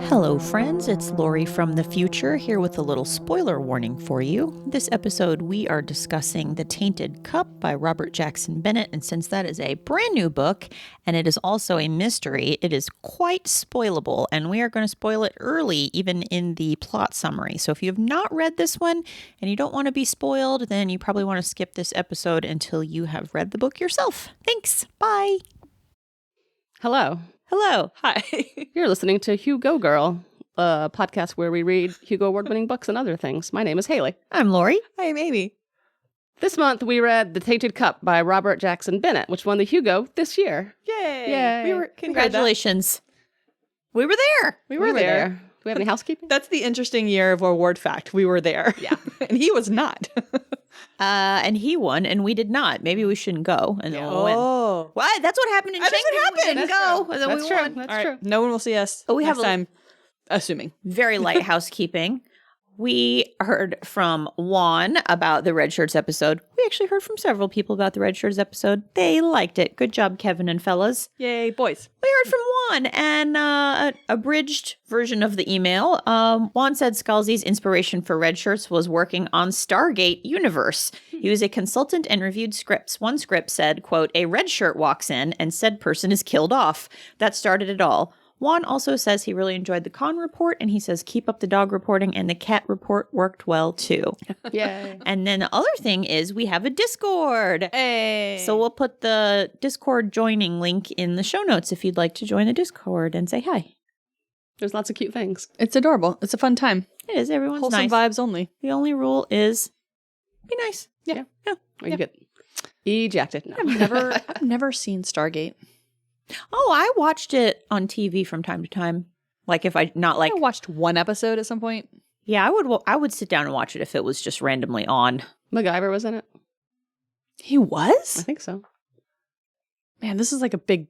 Hello, friends. It's Lori from the future here with a little spoiler warning for you. This episode, we are discussing The Tainted Cup by Robert Jackson Bennett. And since that is a brand new book and it is also a mystery, it is quite spoilable. And we are going to spoil it early, even in the plot summary. So if you have not read this one and you don't want to be spoiled, then you probably want to skip this episode until you have read the book yourself. Thanks. Bye. Hello. Hello. Hi. You're listening to Hugo Girl, a podcast where we read Hugo Award-winning books and other things. My name is Haley. I'm Lori. I'm Amy. This month we read The Tainted Cup by Robert Jackson Bennett, which won the Hugo this year. Yay! Yay. Congratulations. We were there. We were there. Do we have any housekeeping? That's the interesting year of award fact. We were there. Yeah. And he was not. And he won, and we did not. Maybe we shouldn't go, and then we'll win. Oh. What? That's what happened in That's Shanghai. what happened. We didn't That's go, true. and then That's we true. won. That's All right. true. No one will see us But we next have a- time, assuming. Very light housekeeping. We heard from Juan about the Red Shirts episode. We actually heard from several people about the Red Shirts episode. They liked it. Good job, Kevin and fellas. Yay, boys. We heard from Juan and an abridged version of the email. Juan said Scalzi's inspiration for Red Shirts was working on Stargate Universe. He was a consultant and reviewed scripts. One script said, quote, "A red shirt walks in and said person is killed off." That started it all. Juan also says he really enjoyed the con report, and he says keep up the dog reporting, and the cat report worked well too. Yay. And then the other thing is we have a Discord. Hey. So we'll put the Discord joining link in the show notes if you'd like to join the Discord and say hi. There's lots of cute things. It's adorable. It's a fun time. It is. Everyone's Wholesome nice. vibes only. The only rule is be nice. Yeah. Yeah. Or you get ejected. No. I've never seen Stargate. Oh, I watched it on TV from time to time. Like if I not like I watched one episode at some point. yeah, I would sit down and watch it if it was just randomly on. MacGyver was in it. He was? I think so. Man, this is like a big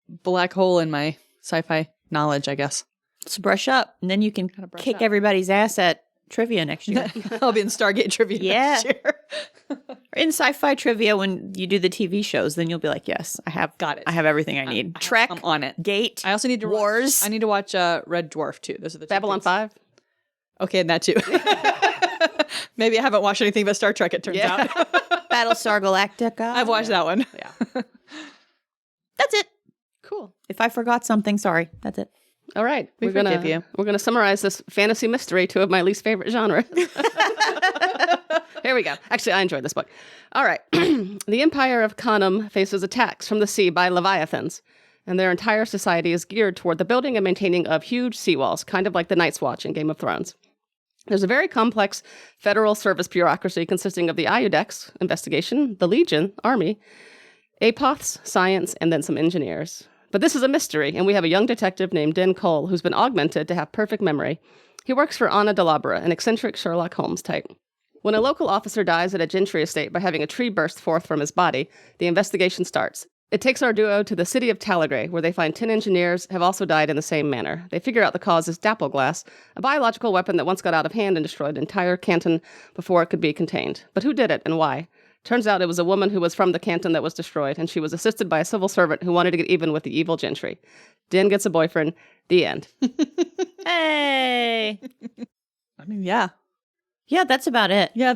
black hole in my sci-fi knowledge, I guess. So brush up, and then you can Gotta brush kick up. everybody's ass at trivia next year. I'll be in Stargate trivia next year. In sci-fi trivia, when you do the TV shows, then you'll be like, "Yes, I have Got it. I have everything I need." Trek, I'm on it. Gate. I also need to Wars. I need to watch Red Dwarf too. Those are the two Babylon things. 5. Okay, and that too. Maybe I haven't watched anything but Star Trek, it turns out. Battlestar Galactica. I've watched that one. Yeah. That's it. Cool. If I forgot something, sorry. That's it. All right. We forgive you. We're gonna summarize this fantasy mystery, two of my least favorite genres. Here we go. Actually, I enjoyed this book. All right. The Empire of Kanem faces attacks from the sea by leviathans, and their entire society is geared toward the building and maintaining of huge seawalls, kind of like the Night's Watch in Game of Thrones. There's a very complex federal service bureaucracy consisting of the Iudex investigation, the Legion, Army, Apoths, science, and then some engineers. But this is a mystery, and we have a young detective named Den Cole who's been augmented to have perfect memory. He works for Anna Delabra, an eccentric Sherlock Holmes type. When a local officer dies at a gentry estate by having a tree burst forth from his body, the investigation starts. It takes our duo to the city of Talagray, where they find 10 engineers have also died in the same manner. They figure out the cause is dappleglass, a biological weapon that once got out of hand and destroyed an entire canton before it could be contained. But who did it and why? Turns out it was a woman who was from the canton that was destroyed, and she was assisted by a civil servant who wanted to get even with the evil gentry. Den gets a boyfriend. The end. Hey. I mean, yeah. Yeah, that's about it. Yeah.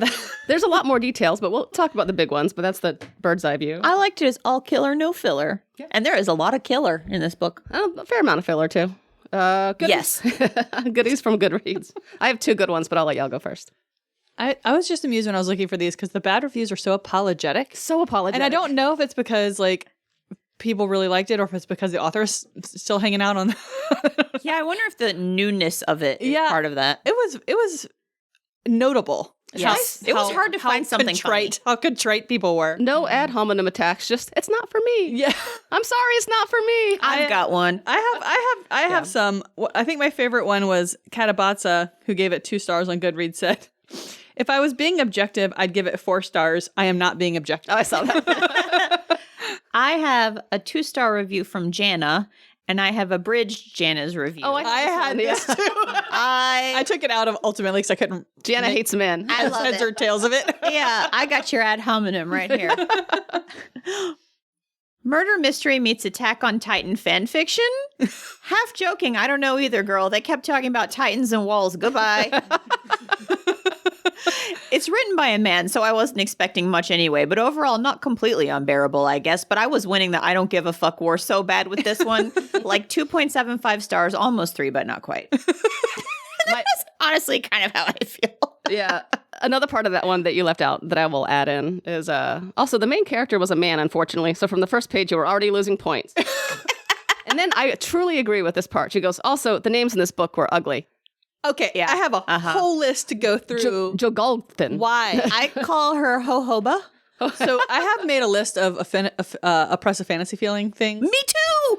There's a lot more details, but we'll talk about the big ones, but that's the bird's eye view. I liked it as all killer, no filler. Yeah. And there is a lot of killer in this book. A fair amount of filler, too. Goodies. Goodies from Goodreads. I have two good ones, but I'll let y'all go first. I was just amused when I was looking for these because the bad reviews are so apologetic. So apologetic. And I don't know if it's because, like, people really liked it or if it's because the author is still hanging out on Yeah, I wonder if the newness of it is Yeah. part of that. It was notable. Yes. It was hard to find something contrite, how contrite people were. No ad hominem attacks, just, it's not for me. Yeah. I'm sorry, it's not for me. I've got one. I have some. I think my favorite one was Katabatsa, who gave it 2 stars on Goodreads, said, "If I was being objective, I'd give it 4 stars. I am not being objective." Oh, I saw that. I have a 2-star review from Jana, and I have abridged Jana's review. Oh, I had this too. I took it out of ultimately because I couldn't. Jana hates men. I love heads it. or tails of it. Yeah, I got your ad hominem right here. Murder mystery meets Attack on Titan fan fiction? Half joking, I don't know either, girl. They kept talking about Titans and walls. Goodbye. It's written by a man, so I wasn't expecting much anyway, but overall not completely unbearable, I guess. But I was winning the I don't give a fuck war so bad with this one. Like 2.75 stars, almost 3, but not quite. That's honestly kind of how I feel. Yeah. Another part of that one that you left out that I will add in is also the main character was a man, unfortunately. So from the first page, you were already losing points. And then I truly agree with this part. She goes, also, the names in this book were ugly. Okay, yeah. I have a whole list to go through. Jogolthin. Why? I call her Jojoba. So I have made a list of oppressive fantasy feeling things. Me too!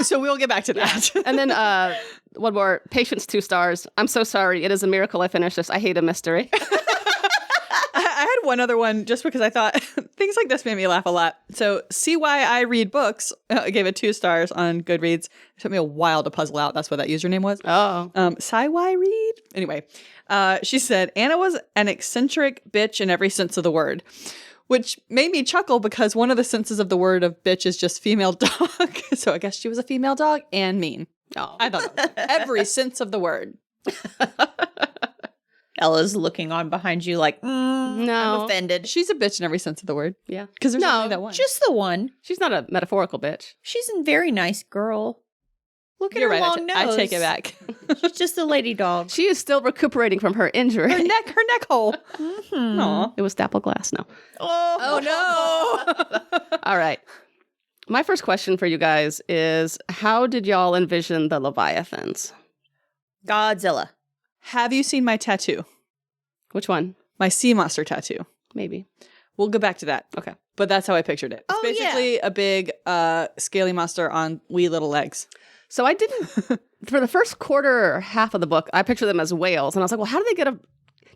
So we'll get back to that. Yeah. And then one more, Patience 2 stars. I'm so sorry. It is a miracle I finished this. I hate a mystery. I had one other one just because I thought things like this made me laugh a lot. So See Why I Read Books gave it 2 stars on Goodreads. It took me a while to puzzle out. That's what that username was. Oh. See Why Read? Anyway, she said, Anna was an eccentric bitch in every sense of the word. Which made me chuckle because one of the senses of the word of bitch is just female dog. So I guess she was a female dog and mean. Oh. I thought that was every sense of the word. Ella's looking on behind you like, No. I'm offended. She's a bitch in every sense of the word. Yeah. Because there's No, only that one. Just the one. She's not a metaphorical bitch. She's a very nice girl. Look at You're her right. long nose. I take it back. She's just a lady dog. She is still recuperating from her injury. her neck hole. Mm-hmm. Aw. It was dapple glass. No. Oh no. All right. My first question for you guys is, how did y'all envision the Leviathans? Godzilla. Have you seen my tattoo? Which one? My sea monster tattoo. Maybe. We'll go back to that. Okay. But that's how I pictured it. It's Oh, basically a big scaly monster on wee little legs. So I didn't, for the first quarter or half of the book, I pictured them as whales. And I was like, well, how do they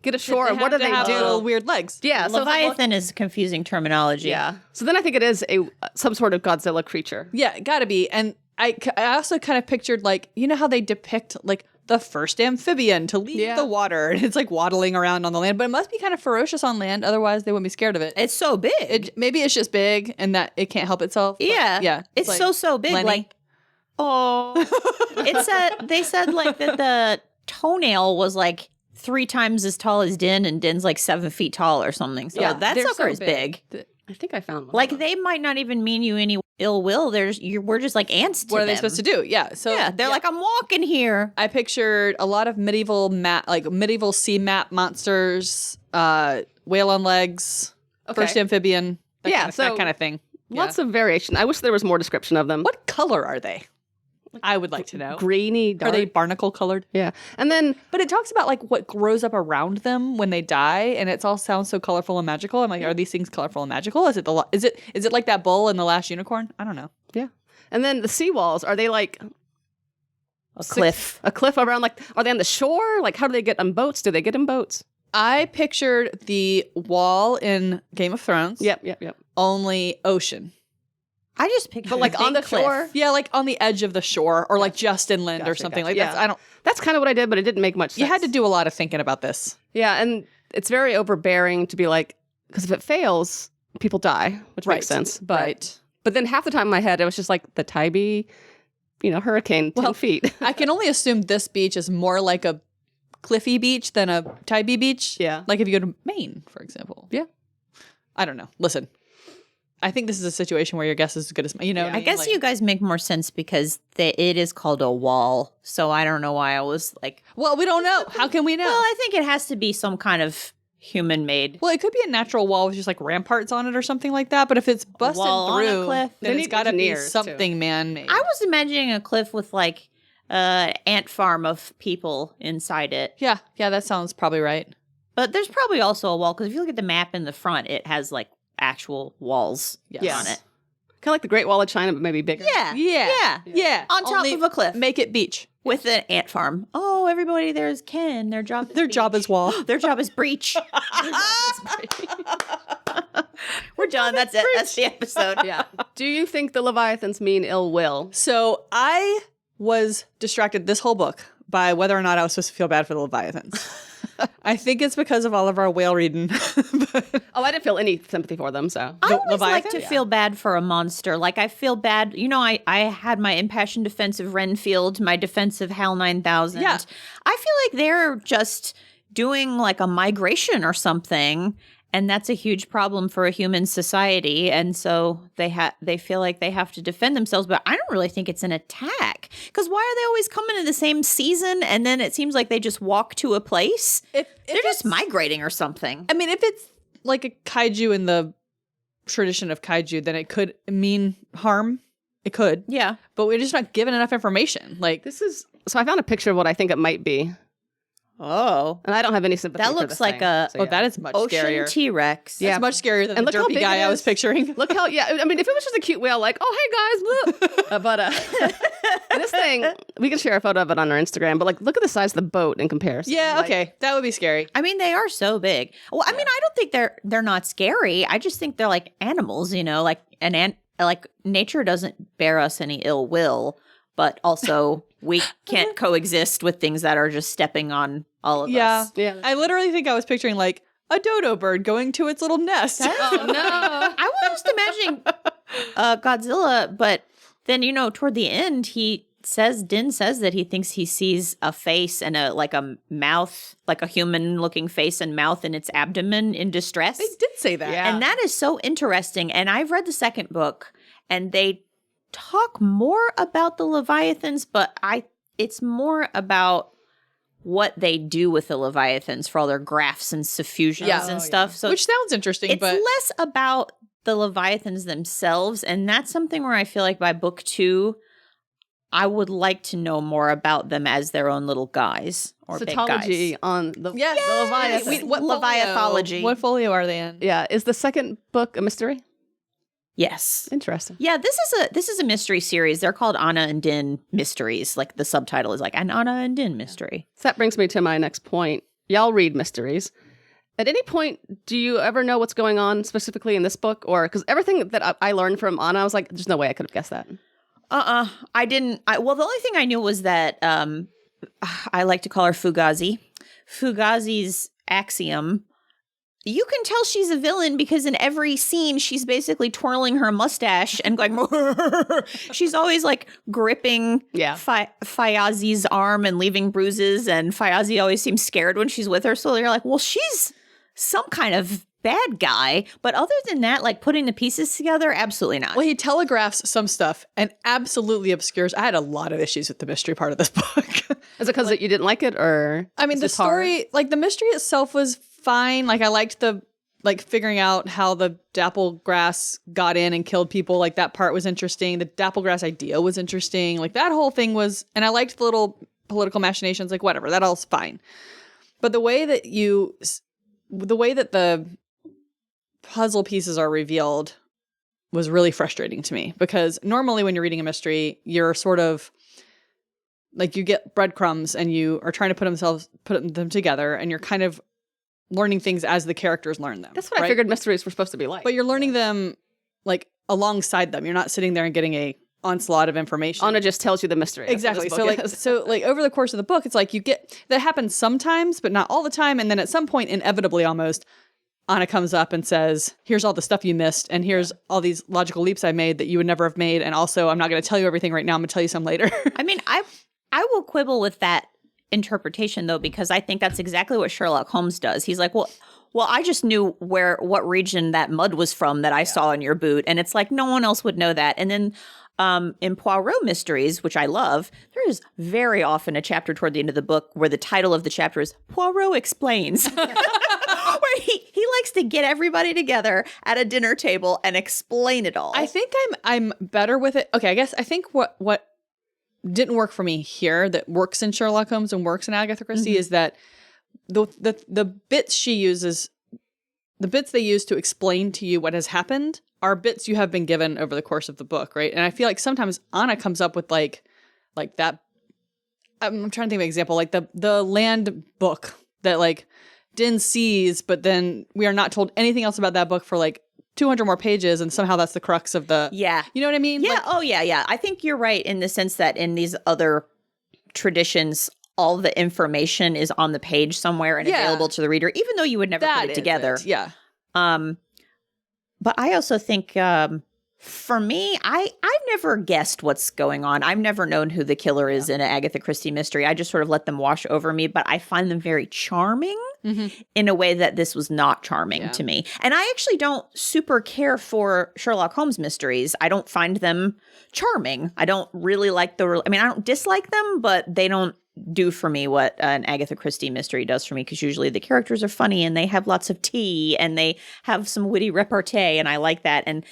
get ashore? What do they have do? little weird legs. Yeah. So Leviathan is confusing terminology. yeah. So then I think it is some sort of Godzilla creature. Yeah, gotta be. And I also kind of pictured, like, you know how they depict, like, the first amphibian to leave the water. And it's, like, waddling around on the land. But it must be kind of ferocious on land. Otherwise, they wouldn't be scared of it. It's so big. Maybe it's just big and that it can't help itself. But yeah. It's like so big. Lenny. Like, they said, like, that the toenail was, like, 3 times as tall as Din, and Din's, like, 7 feet tall or something. So Yeah, that they're sucker so is big. I think I found one. Like, they might not even mean you any ill will. We're just like ants to What are them. they supposed to do? Yeah. So Yeah, they're like, I'm walking here. I pictured a lot of medieval sea map monsters, whale on legs, first amphibian, that kind of thing. Lots of variation. I wish there was more description of them. What color are they? I would like to know. Greeny, dark. Are they barnacle colored? Yeah. And then, but it talks about like what grows up around them when they die, and it all sounds so colorful and magical. I'm like, are these things colorful and magical? Is it like that bull in The Last Unicorn? I don't know. Yeah. And then the seawalls, are they like A cliff. A cliff around, like, are they on the shore? Like, how do they get on boats? Do they get in boats? I pictured the wall in Game of Thrones. Yep. Only ocean. I just pictured But like on the shore? Yeah, like on the edge of the shore, or like just inland or something like that. Yeah. That's kind of what I did, but it didn't make much sense. You had to do a lot of thinking about this. Yeah, and it's very overbearing to be like, because if it fails, people die, which makes sense. But then half the time in my head, it was just like the Tybee, hurricane, 10 feet. I can only assume this beach is more like a cliffy beach than a Tybee beach. Yeah. Like if you go to Maine, for example. Yeah. I don't know. Listen, I think this is a situation where your guess is as good as mine. I guess you guys make more sense because it is called a wall. So I don't know why I was like, well, we don't know. How can we know? well, I think it has to be some kind of human-made. Well, it could be a natural wall with just like ramparts on it or something like that. But if it's busted wall on a through, cliff. then They it's need got to be engineers, something man-made. I was imagining a cliff with like ant farm of people inside it. Yeah, that sounds probably right. But there's probably also a wall because if you look at the map in the front, it has like actual walls on it. Kind of like the Great Wall of China, but maybe bigger. Yeah. On top Only of a cliff. Make it beach. With an ant farm. Oh, everybody there is Ken. Their job is Job is wall. Their job is breach. We're done. That's it. That's the episode. Yeah. Do you think the Leviathans mean ill will? So I was distracted this whole book by whether or not I was supposed to feel bad for the Leviathans. I think it's because of all of our whale reading. Oh, I didn't feel any sympathy for them, so. I always like Leviathan? to feel bad for a monster. Like, I feel bad. You know, I had my impassioned defense of Renfield, my defense of HAL 9000. Yeah. I feel like they're just doing like a migration or something, and that's a huge problem for a human society. And so they feel like they have to defend themselves, but I don't really think it's an attack. Because why are they always coming in the same season, and then it seems like they just walk to a place? If They're just migrating or something. I mean, if it's like a kaiju in the tradition of kaiju, then it could mean harm. It could. Yeah. But we're just not given enough information. Like, So I found a picture of what I think it might be. Oh. And I don't have any sympathy That for looks this like thing, a so oh, yeah. that is much ocean scarier. T-Rex. Yeah. That's much scarier than And the look how derpy big guy it I was is. picturing. Look how, yeah, I mean, if it was just a cute whale, like, oh, hey, guys, look. This thing, we can share a photo of it on our Instagram, but like, look at the size of the boat in comparison. Yeah, Like, okay. That would be scary. I mean, they are so big. Well, I mean, I don't think they're not scary. I just think they're like animals, you know, like like nature doesn't bear us any ill will, but also we can't coexist with things that are just stepping on all of Yeah. us. Yeah. I literally think I was picturing like a dodo bird going to its little nest. Oh, no. I was just imagining Godzilla, but then, you know, toward the end, Din says that he thinks he sees a face and a mouth, like a human looking face and mouth in its abdomen in distress. They did say that. Yeah. And that is so interesting. And I've read the second book, and they talk more about the Leviathans, but it's more about what they do with the Leviathans for all their grafts and suffusions Yeah. and stuff. So Which sounds interesting, it's but less about the Leviathans themselves, and that's something where I feel like by book 2, I would like to know more about them as their own little guys or big Cetology guys. on the, yes, the Leviathan. What Leviathology. What folio are they in? Yeah. Is the second book a mystery? Yes. Interesting. Yeah, this is a mystery series. They're called Anna and Din mysteries. Like the subtitle is like an Anna and Din mystery. So that brings me to my next point. Y'all read mysteries. At any point, do you ever know what's going on specifically in this book? Or because everything that I learned from Anna, I was like, there's no way I could have guessed that. I didn't. Well, the only thing I knew was that I like to call her Fugazi. Fugazi's axiom. You can tell she's a villain because in every scene she's basically twirling her mustache and going. She's always like gripping Fayazi's arm and leaving bruises, and Fayazi always seems scared when she's with her. So you're like, well, she's some kind of bad guy. But other than that, like putting the pieces together, absolutely not. Well, he telegraphs some stuff and absolutely obscures. I had a lot of issues with the mystery part of this book. Is it because you didn't like it, or I mean, is the it hard? story, like the mystery itself was fine. Like I liked the figuring out how the dapplegrass got in and killed people. Like that part was interesting. The dapplegrass idea was interesting. Like that whole thing was, and I liked the little political machinations. Like whatever, that all's fine. But the way that the puzzle pieces are revealed was really frustrating to me, because normally when you're reading a mystery, you're sort of like you get breadcrumbs and you are trying to put them together, and you're kind of learning things as the characters learn them. That's what I figured mysteries were supposed to be like. But you're learning them like alongside them. You're not sitting there and getting a onslaught of information. Anna just tells you the mystery. That's what Exactly. this So book like is. over the course of the book, it's like you get that happens sometimes, but not all the time. And then at some point, inevitably almost, Anna comes up and says, here's all the stuff you missed, and here's all these logical leaps I made that you would never have made. And also, I'm not going to tell you everything right now. I'm going to tell you some later. I mean, I will quibble with that interpretation, though, because I think that's exactly what Sherlock Holmes does. He's like, well, I just knew what region that mud was from that I saw in your boot. And it's like, no one else would know that. And then in Poirot mysteries, which I love, there is very often a chapter toward the end of the book where the title of the chapter is Poirot Explains. Where he likes to get everybody together at a dinner table and explain it all. I think I'm better with it. Okay, I think what didn't work for me here that works in Sherlock Holmes and works in Agatha Christie is that the bits she uses, the bits they use to explain to you what has happened are bits you have been given over the course of the book, right? And I feel like sometimes Anna comes up with like that. I'm trying to think of an example, like the land book that like Din sees, but then we are not told anything else about that book for like 200 more pages, and somehow that's the crux of the. Yeah. You know what I mean? Yeah. Like, Oh, yeah. I think you're right in the sense that in these other traditions, all the information is on the page somewhere and available to the reader, even though you would never put it together. Yeah. But I also think for me, I've never guessed what's going on. I've never known who the killer is in an Agatha Christie mystery. I just sort of let them wash over me, but I find them very charming in a way that this was not charming to me. And I actually don't super care for Sherlock Holmes mysteries. I don't find them charming. I don't really like I don't dislike them, but they don't do for me what an Agatha Christie mystery does for me, because usually the characters are funny and they have lots of tea and they have some witty repartee, and I like that. And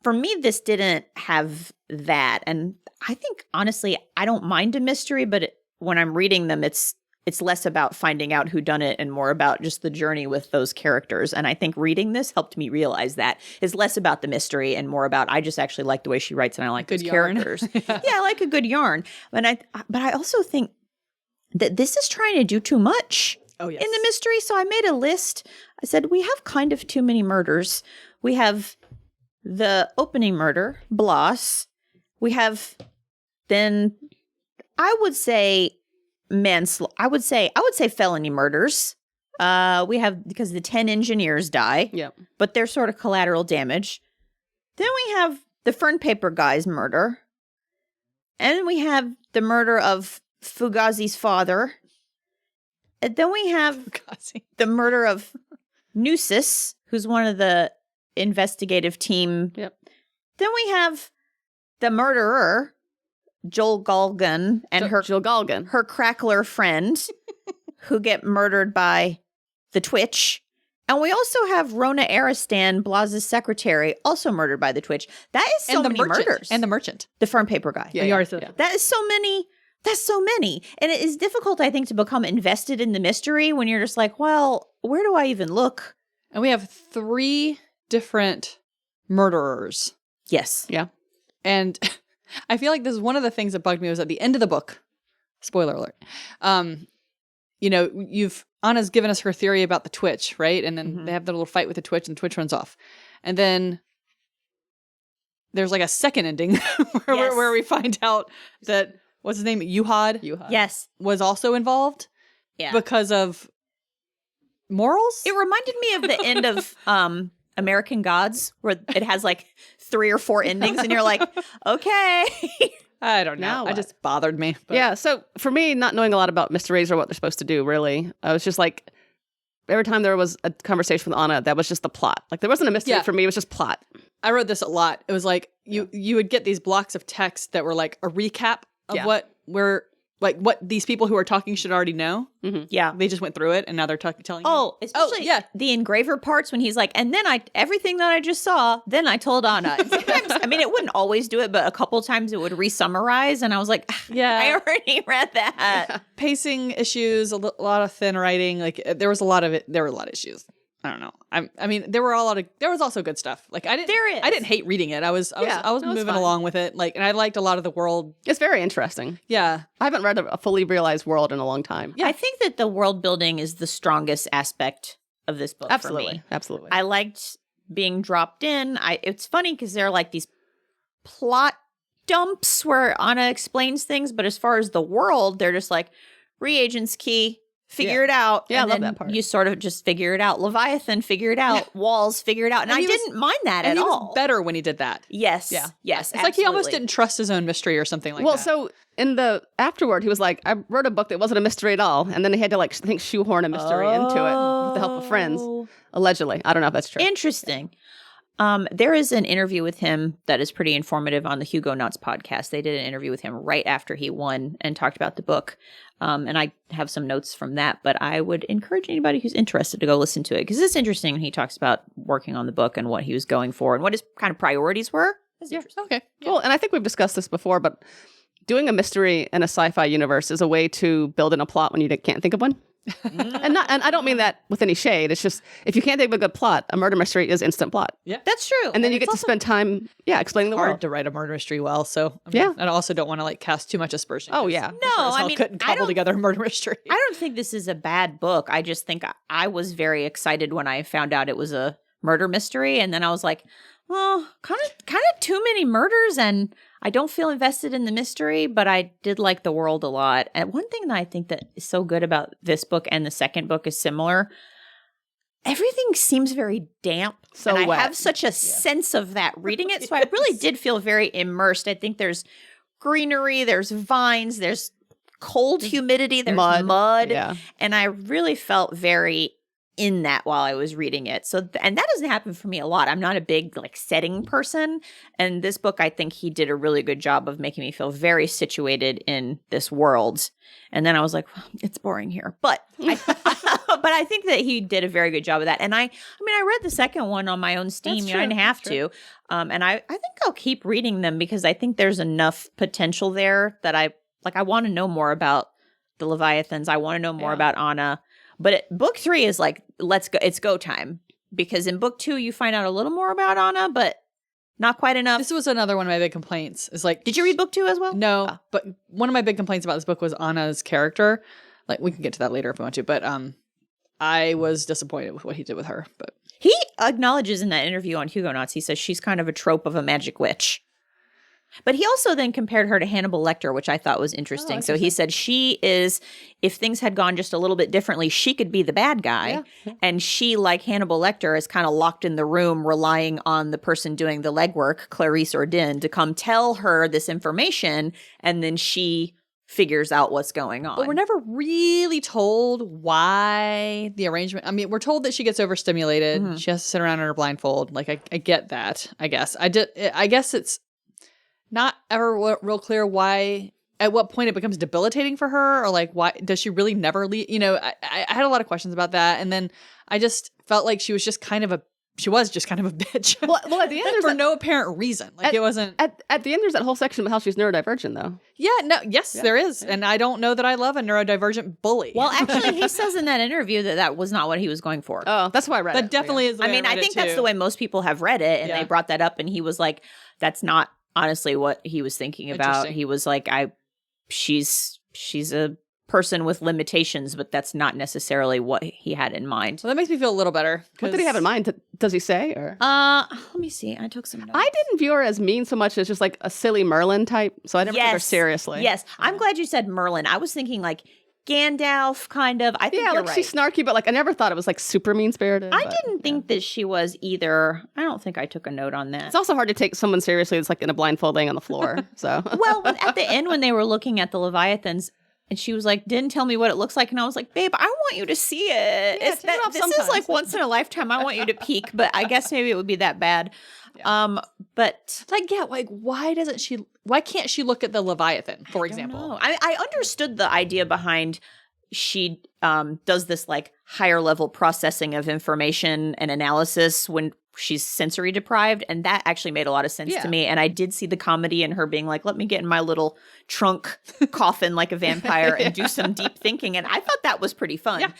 for me, this didn't have that. And I think, honestly, I don't mind a mystery, but when I'm reading them, it's less about finding out who done it and more about just the journey with those characters. And I think reading this helped me realize that it's less about the mystery and more about, I just actually like the way she writes and I like those characters. Yeah, I like a good yarn. But I also think that this is trying to do too much in the mystery. So I made a list. I said, we have kind of too many murders. We have the opening murder, Bloss. We have then, I would say manslaughter. I would say felony murders. We have, because the 10 engineers die. Yeah. But they're sort of collateral damage. Then we have the Fern Paper guy's murder. And then we have the murder of Fugazi's father. And then we have the murder of Nusis, who's one of the investigative team. Yep. Then we have the murderer, Joel Galgan, and her crackler friend, who get murdered by the Twitch. And we also have Rona Aristan, Blas's secretary, also murdered by the Twitch. That is so many murders. And the merchant. The Fern Paper guy. Yeah. That is so many. That's so many. And it is difficult, I think, to become invested in the mystery when you're just like, well, where do I even look? And we have 3 different murderers. Yes. Yeah. And I feel like this is one of the things that bugged me was at the end of the book, spoiler alert, Anna's given us her theory about the Twitch, right? And then they have the little fight with the Twitch and the Twitch runs off. And then there's like a second ending where we find out that, what's his name? Yuhad? Yes. Was also involved. Yeah. Because of morals? It reminded me of the end of American Gods, where it has like 3 or 4 endings, and you're like, okay. I don't know. It just bothered me. But. Yeah, so for me, not knowing a lot about mysteries or what they're supposed to do, really, I was just like, every time there was a conversation with Anna, that was just the plot. Like, there wasn't a mystery for me, it was just plot. I wrote this a lot. It was like, you would get these blocks of text that were like a recap of what these people who are talking should already know. Mm-hmm. Yeah. They just went through it and now they're telling you. Especially the engraver parts when he's like, and then everything that I just saw, then I told Anna. And sometimes, I mean, it wouldn't always do it, but a couple times it would re-summarize. And I was like, I already read that. Pacing issues, a lot of thin writing. Like there were a lot of issues. I don't know. I mean, there was also good stuff. Like I didn't hate reading it. I was moving along with it. Like, and I liked a lot of the world. It's very interesting. Yeah. I haven't read a fully realized world in a long time. Yeah. I think that the world building is the strongest aspect of this book for me. Absolutely. I liked being dropped in. It's funny because there are like these plot dumps where Anna explains things, but as far as the world, they're just like reagents key. Figure it out. Yeah, and I love that part. You sort of just figure it out. Leviathan, figure it out. Walls, figure it out. And I didn't mind that at all. He was better when he did that. Yes. Yeah. Yes. It's like he almost didn't trust his own mystery or something like that. Well, so in the afterward, he was like, I wrote a book that wasn't a mystery at all. And then he had to shoehorn a mystery into it with the help of friends. Allegedly. I don't know if that's true. Interesting. There is an interview with him that is pretty informative on the Hugo Nuts podcast. They did an interview with him right after he won and talked about the book. And I have some notes from that, but I would encourage anybody who's interested to go listen to it because it's interesting when he talks about working on the book and what he was going for and what his kind of priorities were. Okay. Cool. And I think we've discussed this before, but doing a mystery in a sci-fi universe is a way to build in a plot when you can't think of one. and I don't mean that with any shade. It's just if you can't think of a good plot, a murder mystery is instant plot. Yeah, that's true. And then you get to spend time, explaining the world. Hard to write a murder mystery well. So I also don't want to cast too much aspersion. Oh yeah, no, I mean, couldn't cobble together a murder mystery. I don't think this is a bad book. I just think I was very excited when I found out it was a murder mystery, and then I was like, well, kind of too many murders, and I don't feel invested in the mystery, but I did like the world a lot. And one thing that I think that is so good about this book and the second book is similar. Everything seems very damp. So and wet. I have such a sense of that reading it. So I really did feel very immersed. I think there's greenery, there's vines, there's cold humidity, there's mud. Yeah. And I really felt very in that while I was reading it. So, and that doesn't happen for me a lot. I'm not a big like setting person. And this book, I think he did a really good job of making me feel very situated in this world. And then I was like, well, it's boring here. But but I think that he did a very good job of that. And I mean, I read the second one on my own Steam. That's You know, I didn't have to. And I think I'll keep reading them because I think there's enough potential there that I want to know more about the Leviathans. I want to know more about Anna. But book 3 is like, let's go. It's go time. Because in book 2, you find out a little more about Anna, but not quite enough. This was another one of my big complaints. Is like, did you read book 2 as well? No, but one of my big complaints about this book was Anna's character. Like, we can get to that later if we want to. But I was disappointed with what he did with her. But he acknowledges in that interview on Hugo Knots, he says she's kind of a trope of a magic witch. But he also then compared her to Hannibal Lecter, which I thought was interesting. So he said she is, if things had gone just a little bit differently, she could be the bad guy. Yeah. And she, like Hannibal Lecter, is kind of locked in the room relying on the person doing the legwork, Clarice Ordin, to come tell her this information. And then she figures out what's going on. But we're never really told why the arrangement. I mean, we're told that she gets overstimulated. Mm-hmm. She has to sit around in her blindfold. Like, I get that, I guess. I guess it's not ever real clear why, at what point it becomes debilitating for her, or like, why does she really never leave? You know, I had a lot of questions about that. And then I just felt like she was just kind of a bitch. Well, at the end, for no apparent reason. Like, it wasn't. At the end, there's that whole section about how she's neurodivergent, though. Yeah, there is. And I don't know that I love a neurodivergent bully. Well, actually, he says in that interview that was not what he was going for. Oh, that's why I read it. That definitely is the way I think that's the way most people have read it. And they brought that up, and he was like, that's not honestly what he was thinking about. He was like, she's a person with limitations, but that's not necessarily what he had in mind. Well, that makes me feel a little better. What did he have in mind? Does he say? Or let me see. I took some notes. I didn't view her as mean so much as just like a silly Merlin type, so I never took her seriously. Yes, I'm glad you said Merlin. I was thinking like Gandalf, kind of. I think you're like right. She's snarky, but like I never thought it was like super mean-spirited. I didn't think that she was either. I don't think I took a note on that. It's also hard to take someone seriously that's like in a blindfold laying on the floor. So well, at the end when they were looking at the Leviathans, and she was like, didn't tell me what it looks like. And I was like, babe, I want you to see it. Yeah, this is like once in a lifetime. I want you to peek, but I guess maybe it would be that bad. Yeah. But like, yeah, like why can't she look at the Leviathan, for example? I understood the idea behind she does this like higher level processing of information and analysis when she's sensory deprived, and that actually made a lot of sense to me. And I did see the comedy in her being like, let me get in my little trunk coffin like a vampire and do some deep thinking, and I thought that was pretty fun.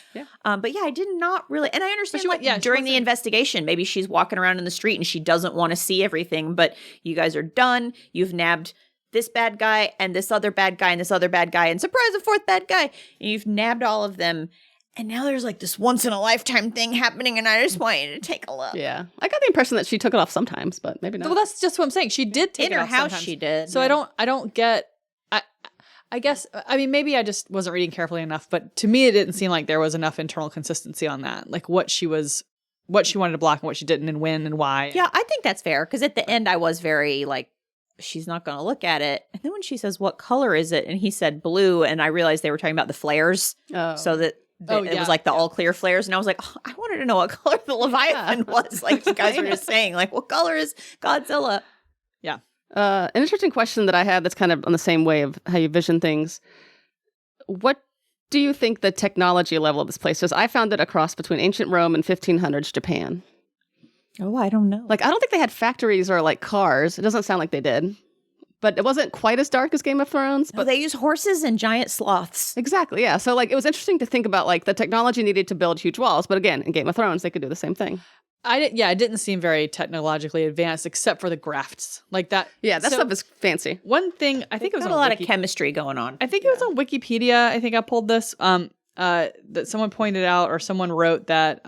But I did not really, and I understand during the investigation maybe she's walking around in the street and she doesn't want to see everything, but you guys are done, you've nabbed this bad guy and this other bad guy and this other bad guy and surprise, a fourth bad guy, and you've nabbed all of them. And now there's like this once in a lifetime thing happening, and I just want you to take a look. Yeah, I got the impression that she took it off sometimes, but maybe not. Well, that's just what I'm saying. She did take it off in her house. Sometimes. She did. So I don't get. I guess I mean maybe I just wasn't reading carefully enough, but to me it didn't seem like there was enough internal consistency on that, like what she wanted to block and what she didn't, and when and why. Yeah, I think that's fair, because at the end I was very like, she's not going to look at it. And then when she says, what color is it? And he said blue, and I realized they were talking about the flares. Oh. So that. It was like the all clear flares, and I was like, I wanted to know what color the Leviathan was. Like you guys were just saying, like, what color is Godzilla? Yeah. An interesting question that I had that's kind of on the same way of how you vision things. What do you think the technology level of this place is? I found it a cross between ancient Rome and 1500s Japan. Oh, I don't know. Like, I don't think they had factories or like cars. It doesn't sound like they did. But it wasn't quite as dark as Game of Thrones. But they use horses and giant sloths. Exactly, yeah. So like it was interesting to think about like the technology needed to build huge walls. But again, in Game of Thrones, they could do the same thing. It didn't seem very technologically advanced except for the grafts. Like that. Yeah, that stuff is fancy. One thing, I think it was a lot of chemistry going on. I think it was on Wikipedia. I think I pulled this that someone pointed out, or someone wrote that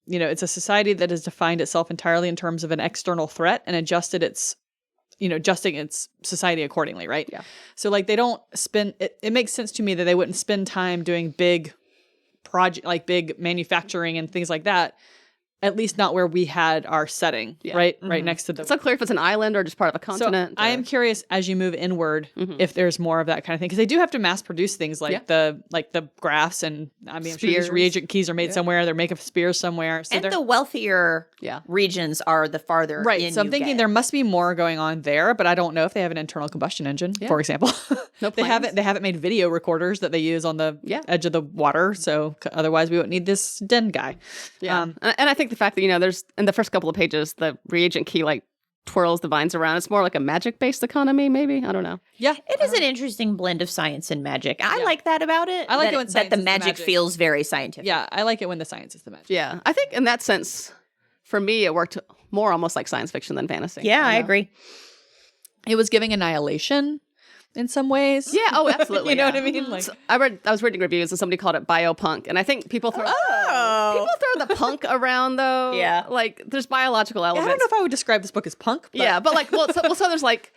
it's a society that has defined itself entirely in terms of an external threat and adjusting its society accordingly, right? Yeah. So like they don't spend it makes sense to me that they wouldn't spend time doing big project, like big manufacturing and things like that. At least not where we had our setting, right? Right next to the... It's unclear if it's an island or just part of a continent. So I am curious, as you move inward, if there's more of that kind of thing. Because they do have to mass produce things like the graphs and, I mean, I'm sure these reagent keys are made somewhere. They're making spears somewhere. So and the wealthier regions are the farther right. in So I'm you thinking get. there must be more going on there, but I don't know if they have an internal combustion engine, for example. No They haven't made video recorders that they use on the edge of the water. So otherwise we wouldn't need this den guy. Yeah. And I think the fact that, there's in the first couple of pages, the reagent key like twirls the vines around. It's more like a magic-based economy, maybe. I don't know. Yeah. It is an interesting blend of science and magic. I like that about it. I like it when that science the is the magic magic. feels very scientific. Yeah. I like it when the science is the magic. Yeah. I think in that sense, for me, it worked more almost like science fiction than fantasy. Yeah, I agree. It was giving Annihilation in some ways. Yeah. Oh, absolutely. You know what I mean? Like, So I was reading reviews and somebody called it biopunk, and I think people throw the punk around though. Yeah. Like there's biological I elements. don't know if I would describe this book as punk. But Yeah, but like, so there's like,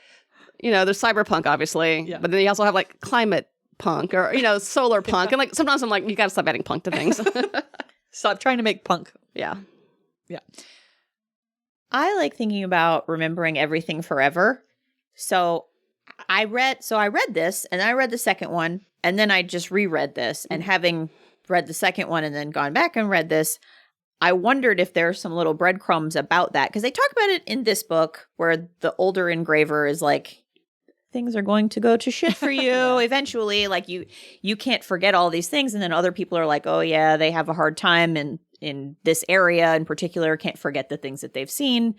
there's cyberpunk obviously, but then you also have like climate punk or solar punk, and like sometimes I'm like, you gotta stop adding punk to things. Stop trying to make punk. Yeah. Yeah. I like thinking about remembering everything forever. So I read this and I read the second one and then I just reread this, and having read the second one and then gone back and read this, I wondered if there are some little breadcrumbs about that, because they talk about it in this book where the older engraver is like, things are going to go to shit for you eventually. Like you can't forget all these things. And then other people are like, oh yeah, they have a hard time in this area in particular, can't forget the things that they've seen.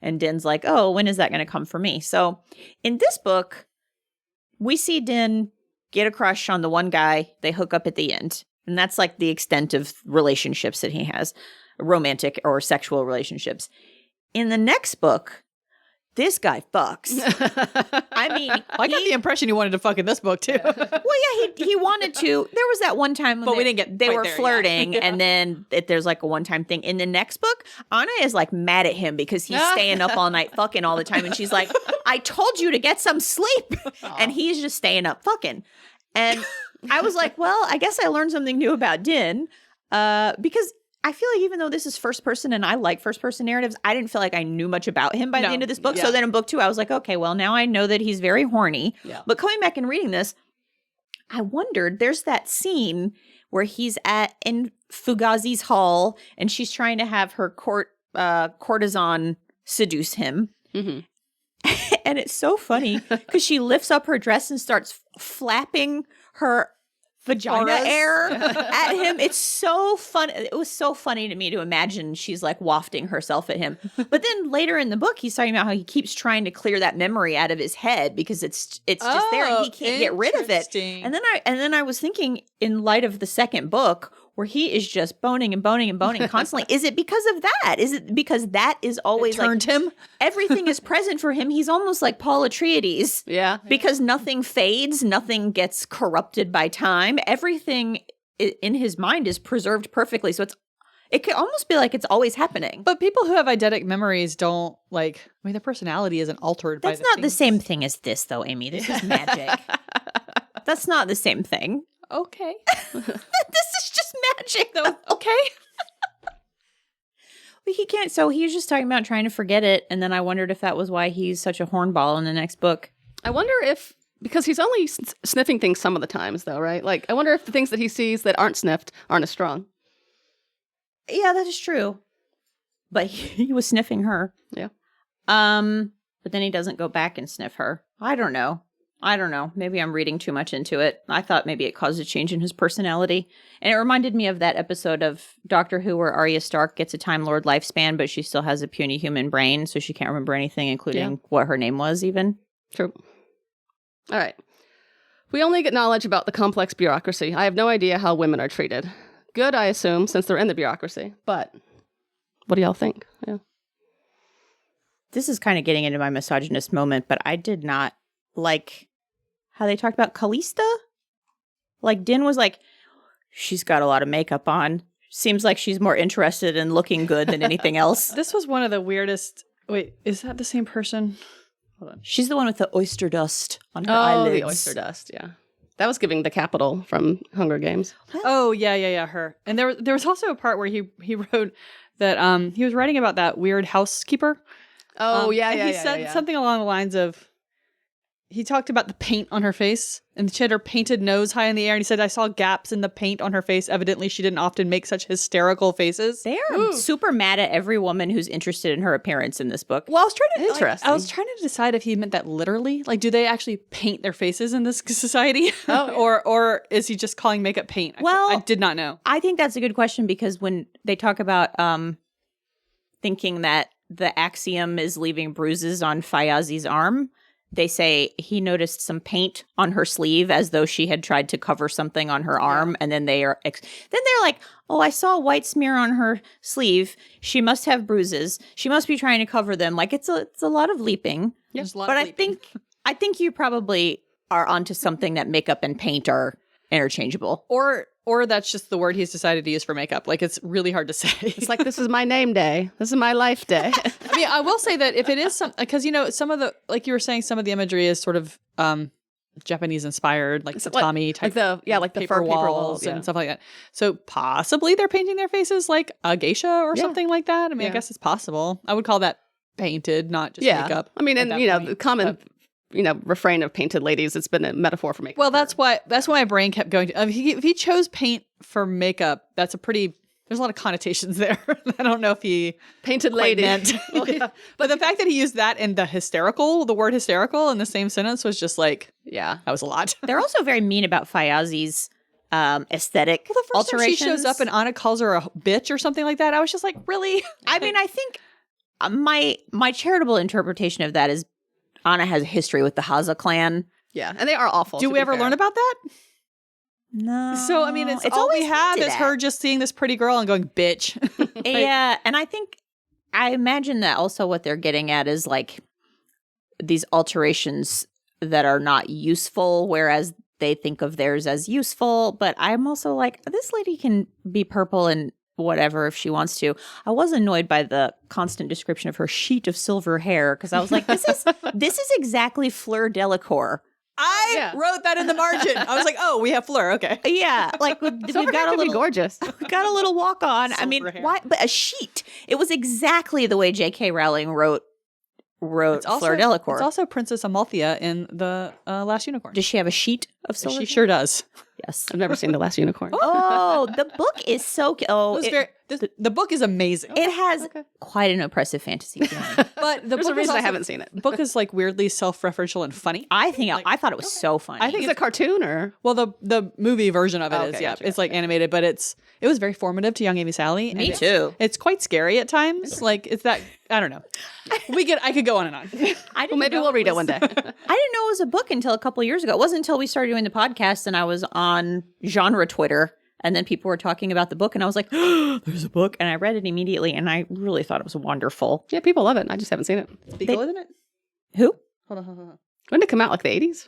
And Din's like, oh, when is that going to come for me? So in this book, we see Din get a crush on the one guy. They hook up at the end. And that's like the extent of relationships that he has, romantic or sexual relationships. In the next book, this guy fucks. I mean, I got the impression he wanted to fuck in this book too. well, yeah, he wanted to. There was that one time when But we didn't get they quite were there yet. flirting, Yeah. and then there's like a one-time thing. In the next book, Anna is like mad at him because he's staying up all night fucking all the time, and she's like, I told you to get some sleep. And he's just staying up fucking. And I was like, well, I guess I learned something new about Din, because I feel like even though this is first person and I like first person narratives, I didn't feel like I knew much about him by the end of this book. Yeah. So then in book 2, I was like, okay, well, now I know that he's very horny. Yeah. But coming back and reading this, I wondered, there's that scene where he's in Fugazi's hall and she's trying to have her courtesan seduce him. Mm-hmm. And it's so funny because she lifts up her dress and starts flapping her vagina Auras. air at him. It's so fun. It was so funny to me to imagine she's like wafting herself at him. But then later in the book, he's talking about how he keeps trying to clear that memory out of his head because it's just there and he can't get rid of it. Interesting. And then I was thinking, in light of the second book, where he is just boning and boning and boning constantly, is it because of that? Is it because that is always turned him? everything is present for him? He's almost like Paul Atreides. Yeah. Because nothing fades, nothing gets corrupted by time. Everything in his mind is preserved perfectly. So it could almost be like it's always happening. But people who have eidetic memories don't their personality isn't altered by That's not the things. same thing as this, though, Amy. This is magic. That's not the same thing. Okay. This is just magic, though. Okay. He can't. So he was just talking about trying to forget it. And then I wondered if that was why he's such a hornball in the next book. I wonder if, because he's only sniffing things some of the times though, right? Like, I wonder if the things that he sees that aren't sniffed aren't as strong. Yeah, that is true. But he was sniffing her. Yeah. But then he doesn't go back and sniff her. I don't know. Maybe I'm reading too much into it. I thought maybe it caused a change in his personality. And it reminded me of that episode of Doctor Who where Arya Stark gets a Time Lord lifespan, but she still has a puny human brain, so she can't remember anything, including what her name was even. True. All right. We only get knowledge about the complex bureaucracy. I have no idea how women are treated. Good, I assume, since they're in the bureaucracy. But what do y'all think? Yeah. This is kind of getting into my misogynist moment, but I did not like how they talked about Callista. Like, Din was like, she's got a lot of makeup on. seems like she's more interested in looking good than anything else. This was one of the weirdest. Wait, is that the same person? Hold on. She's the one with the oyster dust on her eyelids. The oyster dust, yeah. That was giving the Capitol from Hunger Games. Oh, yeah, her. And there was also a part where he wrote that he was writing about that weird housekeeper. Oh, He said something along the lines of, he talked about the paint on her face, and she had her painted nose high in the air, and he said, I saw gaps in the paint on her face. Evidently, she didn't often make such hysterical faces. They are super mad at every woman who's interested in her appearance in this book. Well, I was trying to Interesting. I was trying to decide if he meant that literally. Like, do they actually paint their faces in this society, or is he just calling makeup paint? I did not know. I think that's a good question because when they talk about thinking that the axiom is leaving bruises on Fayazi's arm, they say he noticed some paint on her sleeve as though she had tried to cover something on her arm, and then they're like, "Oh, I saw a white smear on her sleeve. She must have bruises. She must be trying to cover them." Like it's a lot of leaping. There's a lot But of leaping. I think you probably are onto something that makeup and paint are interchangeable. Or that's just the word he's decided to use for makeup. Like, it's really hard to say. It's like, this is my name day. This is my life day. I mean, I will say that if it is because some of the, like you were saying, some of the imagery is sort of Japanese inspired, like tatami type, like the paper fur walls and stuff like that. So possibly they're painting their faces like a geisha or something like that. I mean, I guess it's possible. I would call that painted, not just makeup. I mean, and the common refrain of painted ladies, it's been a metaphor for makeup. Well, that's why my brain kept going to, if he chose paint for makeup, there's a lot of connotations there. I don't know if he painted lady meant. But the fact that he used that and the word hysterical in the same sentence was just like, that was a lot. They're also very mean about Fayazi's aesthetic Well, the first time alterations. she shows up and Anna calls her a bitch or something like that, I was just like, really? I mean, I think my charitable interpretation of that is Anna has a history with the Haza clan. Yeah, and they are awful. Do we ever learn about that? No. So, I mean, it's all we have is her just seeing this pretty girl and going, bitch. Yeah, and I imagine that also what they're getting at is like these alterations that are not useful, whereas they think of theirs as useful. But I'm also like, this lady can be purple and whatever if she wants to. I was annoyed by the constant description of her sheet of silver hair because I was like, this is exactly Fleur Delacour. I wrote that in the margin. I was like, oh, we have Fleur. Okay. Yeah, like we've got a little gorgeous. We got a little walk on. I mean, hair. why? But a sheet. It was exactly the way J.K. Rowling wrote also, Fleur Delacour. It's also Princess Amalthea in The Last Unicorn. Does she have a sheet of silver? She sure does. Yes. I've never seen The Last Unicorn. Oh, the book is so. The book is amazing. It has quite an oppressive fantasy feeling. But There's a reason I haven't seen it. The book is like weirdly self-referential and funny. I thought it was so funny. I think It's a cartoon, or well, the movie version of it is gotcha, it's like animated, but it was very formative to young Amy Sally. Me too. It's quite scary at times. Like it's that I don't know. I could go on and on. Maybe we'll read it one day. I didn't know it was a book until a couple of years ago. It wasn't until we started doing the podcast and I was on genre Twitter and then people were talking about the book and I was like, oh, there's a book. And I read it immediately and I really thought it was wonderful. Yeah, people love it. I just haven't seen it. Beagle, isn't it? Who? Hold on. When did it come out? Like the 80s?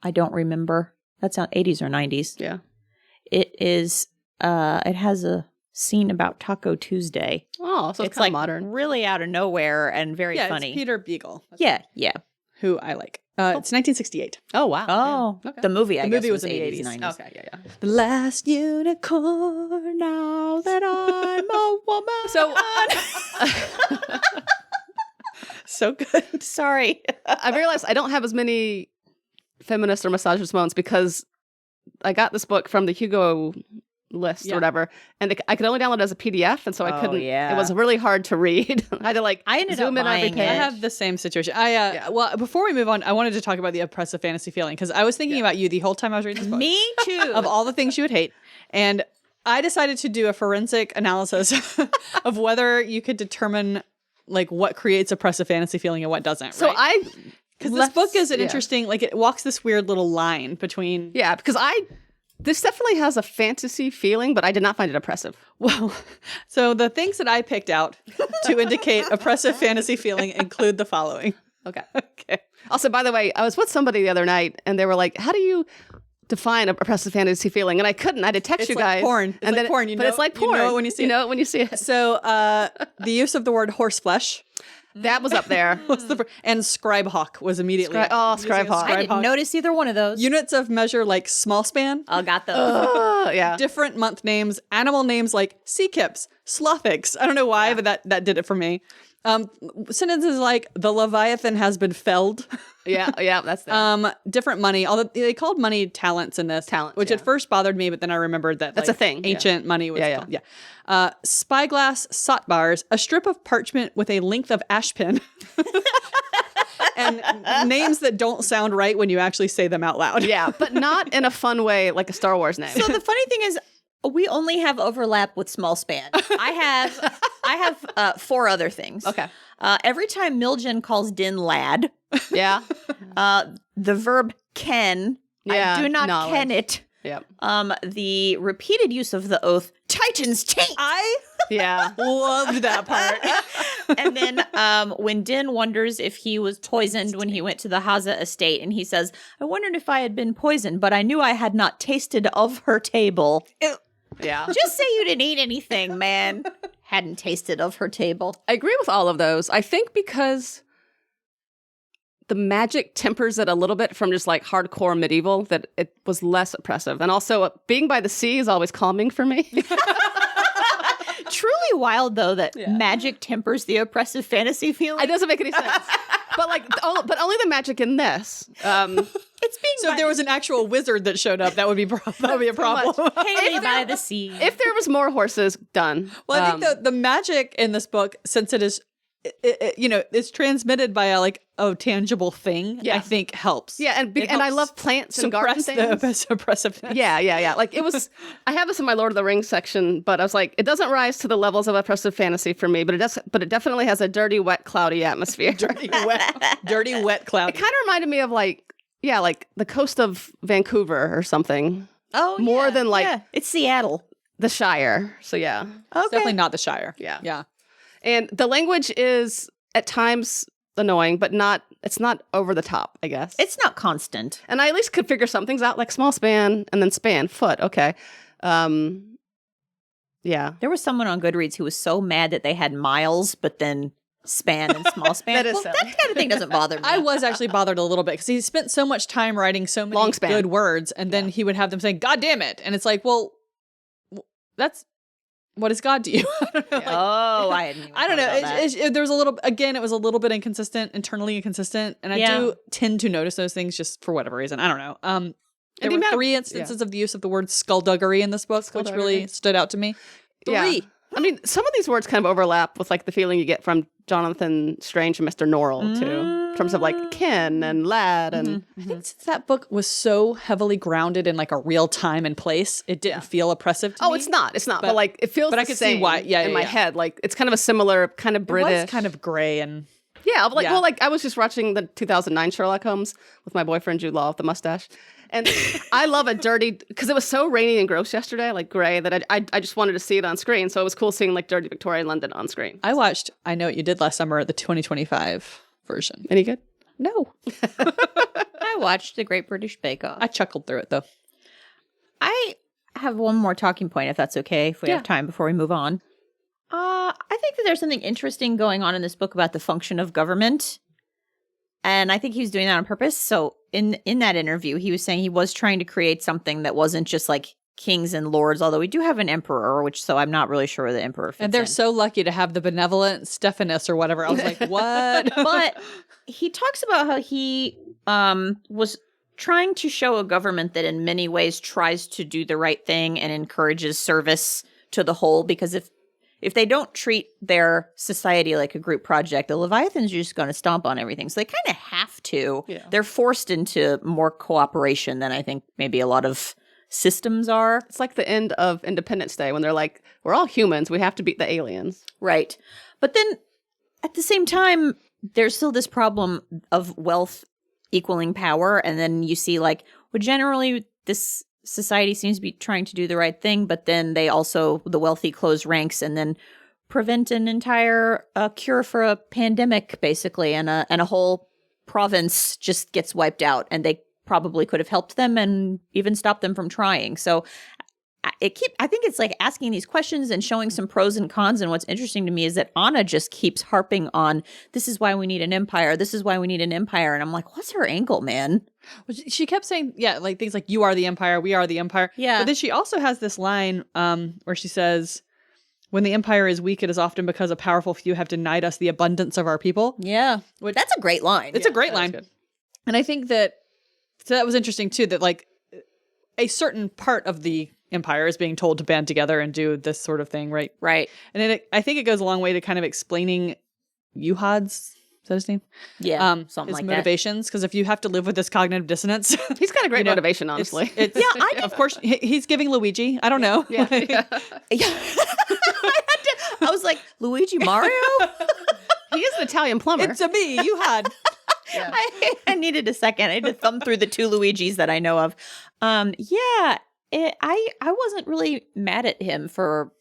I don't remember. That's not 80s or 90s. Yeah. It is, it has a scene about Taco Tuesday. Oh, so it's like modern. Really out of nowhere and very funny. It's Peter Beagle. Yeah. Who I like. It's 1968. Oh, wow. Oh, yeah. Okay. the movie, I guess, movie was in the 80s, 80s. 90s. Okay, yeah. The Last Unicorn, now that I'm a woman. So good. Sorry. I realized I don't have as many feminist or misogynist moments because I got this book from the Hugo list or whatever, and I could only download it as a PDF, and so I couldn't. Yeah. It was really hard to read. I had to I ended zoom up in on every buying page. I have the same situation. Well, before we move on, I wanted to talk about the oppressive fantasy feeling because I was thinking about you the whole time I was reading this book. Me too. Of all the things you would hate. And I decided to do a forensic analysis of whether you could determine like what creates oppressive fantasy feeling and what doesn't. So right? Because this book is an interesting, like it walks this weird little line between. Yeah, because this definitely has a fantasy feeling, but I did not find it oppressive. Well, so the things that I picked out to indicate oppressive fantasy feeling include the following. Okay. Also, by the way, I was with somebody the other night, and they were like, how do you define a oppressive fantasy feeling, and I couldn't. I had to text It's you like guys. porn. It's and like then porn. But it's like porn. You know it when you see it. You know it when you see it. So the use of the word horseflesh That was up there. and scribehawk was immediately. Scribehawk. I didn't notice either one of those. Units of measure like small span. Oh, got those. Yeah. Different month names, animal names like sea kips, slothics. I don't know why, but that did it for me. Sentences like the Leviathan has been felled. Yeah, that's that. Different money. Although they called money talents in this, which at first bothered me, but then I remembered that That's a thing. Ancient money was Yeah. called. Yeah. Spyglass sot bars, a strip of parchment with a length of ashpin. And names that don't sound right when you actually say them out loud. Yeah, but not in a fun way like a Star Wars name. So the funny thing is, we only have overlap with small span. I have 4 other things. Okay. Every time Miljen calls Din lad, Yeah. the verb ken, Yeah, I do not knowledge. ken it. Yep. The repeated use of the oath, Titan's taint. I Yeah. loved that part. And then when Din wonders if he was poisoned when he went to the Haza estate, and he says, I wondered if I had been poisoned, but I knew I had not tasted of her table. Yeah. Just say you didn't eat anything, man. Hadn't tasted of her table. I agree with all of those. I think because the magic tempers it a little bit from just like hardcore medieval, that it was less oppressive. And also being by the sea is always calming for me. Truly wild, though, that magic tempers the oppressive fantasy feeling. It doesn't make any sense. But like, but only the magic in this. It's being So if there was an actual wizard that showed up, that would be a problem. Haley by the sea. If there was more horses, done. Well, I think the magic in this book, since it is, it's transmitted by a tangible thing. Yeah. I think helps. Yeah, and It I helps love plants and garden suppress things. the oppressiveness. Yeah. Like it was. I have this in my Lord of the Rings section, but I was like, it doesn't rise to the levels of oppressive fantasy for me, but it does. But it definitely has a dirty, wet, cloudy atmosphere. dirty, wet cloud. It kind of reminded me of like the coast of Vancouver or something. Oh, More than like it's Seattle. the Shire. So yeah. It's definitely not the Shire. Yeah. And the language is at times annoying, but it's not over the top, I guess. It's not constant. And I at least could figure some things out, like small span and then span, foot. Okay. Yeah. There was someone on Goodreads who was so mad that they had miles, but then span and small span. That is well, silly. that kind of thing doesn't bother me. I was actually bothered a little bit because he spent so much time writing so many Long span. good words, and then he would have them saying, God damn it. And it's like, well, that's, what is God to you? I don't know. Oh, I hadn't even I don't know. thought about that. There was a little, again, it was a little bit inconsistent, internally inconsistent. And I do tend to notice those things just for whatever reason. I don't know. There were 3 instances of the use of the word skullduggery in this book, which really stood out to me. 3. Yeah. I mean, some of these words kind of overlap with like the feeling you get from Jonathan Strange and Mr. Norrell too, in terms of like kin and lad and I think since that book was so heavily grounded in like a real time and place, it didn't feel oppressive to me. it's not, but like it feels. But I could see why. Yeah, in my head, like it's kind of a similar kind of British, It was kind of gray and well, like I was just watching the 2009 Sherlock Holmes with my boyfriend Jude Law with the mustache. And I love a dirty, because it was so rainy and gross yesterday, like gray, that I just wanted to see it on screen. So it was cool seeing like dirty Victorian London on screen. I watched I Know What You Did Last Summer, the 2025 version. Any good? No. I watched The Great British Bake Off. I chuckled through it though. I have one more talking point, if that's okay, if we have time before we move on. I think that there's something interesting going on in this book about the function of government. And I think he was doing that on purpose. So in that interview, he was saying he was trying to create something that wasn't just like kings and lords, although we do have an emperor, so I'm not really sure where the emperor fits And they're in. so lucky to have the benevolent Stephanus or whatever. I was like, what? But he talks about how he was trying to show a government that in many ways tries to do the right thing and encourages service to the whole, because if they don't treat their society like a group project, the Leviathans are just going to stomp on everything. So they kind of have to. Yeah. They're forced into more cooperation than I think maybe a lot of systems are. It's like the end of Independence Day when they're like, we're all humans, we have to beat the aliens. Right. But then at the same time, there's still this problem of wealth equaling power. And then you see like, well, generally this society seems to be trying to do the right thing, but then they also, the wealthy close ranks and then prevent an entire cure for a pandemic, basically, and a whole province just gets wiped out, and they probably could have helped them and even stopped them from trying. So I think it's like asking these questions and showing some pros and cons. And what's interesting to me is that Anna just keeps harping on, this is why we need an empire. This is why we need an empire. And I'm like, what's her angle, man? Well, she kept saying, like things like, you are the empire, we are the empire. Yeah. But then she also has this line where she says, when the empire is weak, it is often because a powerful few have denied us the abundance of our people. Yeah. That's a great line. It's a great line. Good. And I think that, so that was interesting too, that like a certain part of the empire is being told to band together and do this sort of thing, right? Right. And I think it goes a long way to kind of explaining Yuhad's, is that his name? Yeah. Something his like motivations. Because if you have to live with this cognitive dissonance, He's got a great motivation, honestly. it's of course he's giving Luigi. I don't know. Yeah. that. Yeah. I was like, Luigi Mario? He is an Italian plumber. It's a me, Yuhad. Yeah. I needed a second. I had to thumb through the 2 Luigis that I know of. I wasn't really mad at him for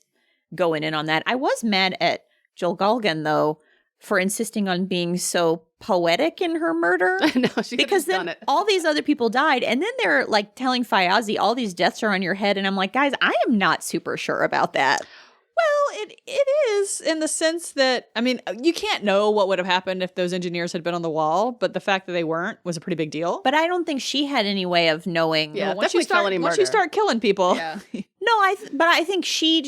going in on that. I was mad at Joel Galgan, though, for insisting on being so poetic in her murder. No, she because could've then done it. all these other people died, and then they're like telling Fayazi all these deaths are on your head, and I'm like, guys, I am not super sure about that. Well, it is in the sense that, I mean, you can't know what would have happened if those engineers had been on the wall, but the fact that they weren't was a pretty big deal. But I don't think she had any way of knowing. Yeah, once you definitely felony once you murder. start killing people, Yeah. No, but I think she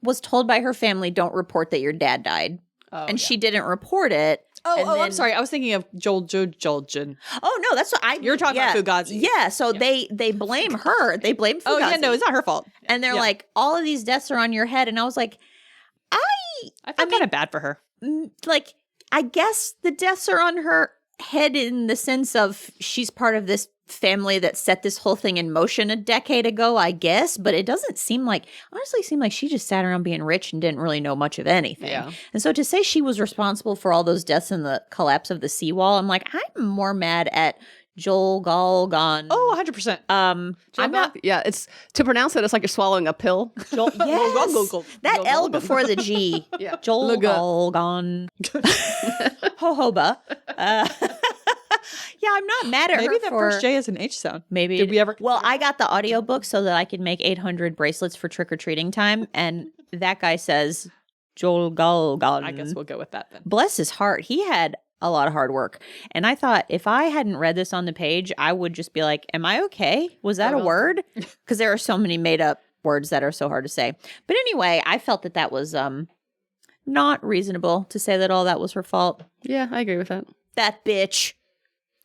was told by her family, don't report that your dad died. Oh, And yeah. she didn't report it. and I'm then- sorry. I was thinking of Joljin. Oh no, that's what I. You're talking about Fugazi. Yeah, so they blame her. They blame Fugazi. Oh yeah, no, it's not her fault. And they're Yeah. like, all of these deaths are on your head, and I was like, I felt kind of bad for her. like, I guess the deaths are on her head in the sense of she's part of this family that set this whole thing in motion a decade ago, I guess. But it doesn't honestly seem like she just sat around being rich and didn't really know much of anything. Yeah. And so to say she was responsible for all those deaths in the collapse of the seawall, I'm like, I'm more mad at Joel Galgan. Oh, 100%. I'm not. Yeah, it's to pronounce it. It's like you're swallowing a pill. Joel, yes, that L before the G. Yeah. Joel Luga. Galgan. Jojoba. Yeah, I'm not mad at Maybe her that for first J is an H sound. maybe. Did we ever? Well, I got the audiobook so that I could make 800 bracelets for trick or treating time, and that guy says Joel Galgan. I guess we'll go with that then. Bless his heart, he had a lot of hard work. And I thought if I hadn't read this on the page, I would just be like, am I okay? Was that a word? Because there are so many made up words that are so hard to say. But anyway, I felt that was not reasonable to say that all that was her fault. Yeah, I agree with that. That bitch.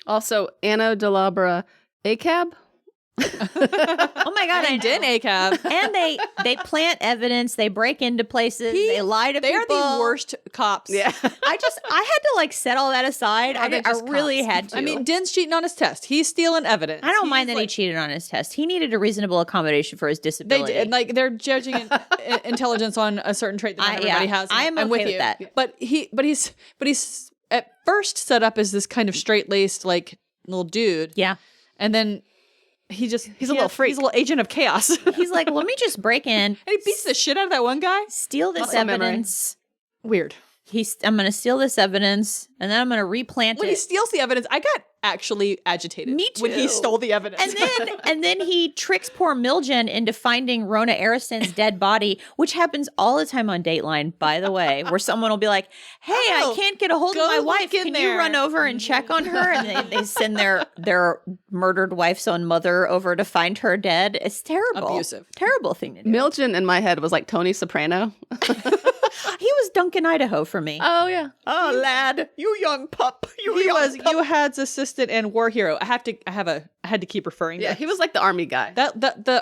Also, Anna Delabra ACAB. Oh my God, I did know. ACAB. And they plant evidence, they break into places, they lie to They people. are the worst cops. Yeah. I had to like set all that aside. Are they I just really cops? had to. I mean, Din's cheating on his test. He's stealing evidence. I don't mind He's that he cheated on his test. He needed a reasonable accommodation for his They disability. did, like they're judging intelligence on a certain trait that not everybody has. I am I'm okay with with you. that. But he's at first set up as this kind of straight laced like little dude, Yeah. and then he's a little freak. He's a little agent of chaos. And He's like, let me just break in, he beats the shit out of that one guy. steal this Muscle memory. evidence. Weird. I'm going to steal this evidence, and then I'm going to replant When he it. steals the evidence, I got actually agitated. Me When he too. stole the evidence. And then he tricks poor Miljen into finding Rona Ariston's dead body, which happens all the time on Dateline, by the way, where someone will be like, hey, I can't get a hold of go my wife. look in Can there." you run over and check on her? And they send their murdered wife's own mother over to find her dead. It's terrible. Abusive. Terrible thing to do. Miljen in my head was like Tony Soprano. He was Duncan Idaho for me. Oh, yeah. Oh, lad, you young pup. he was Yuhad's assistant and war hero. I had to keep referring. Yeah, to he was like the army guy.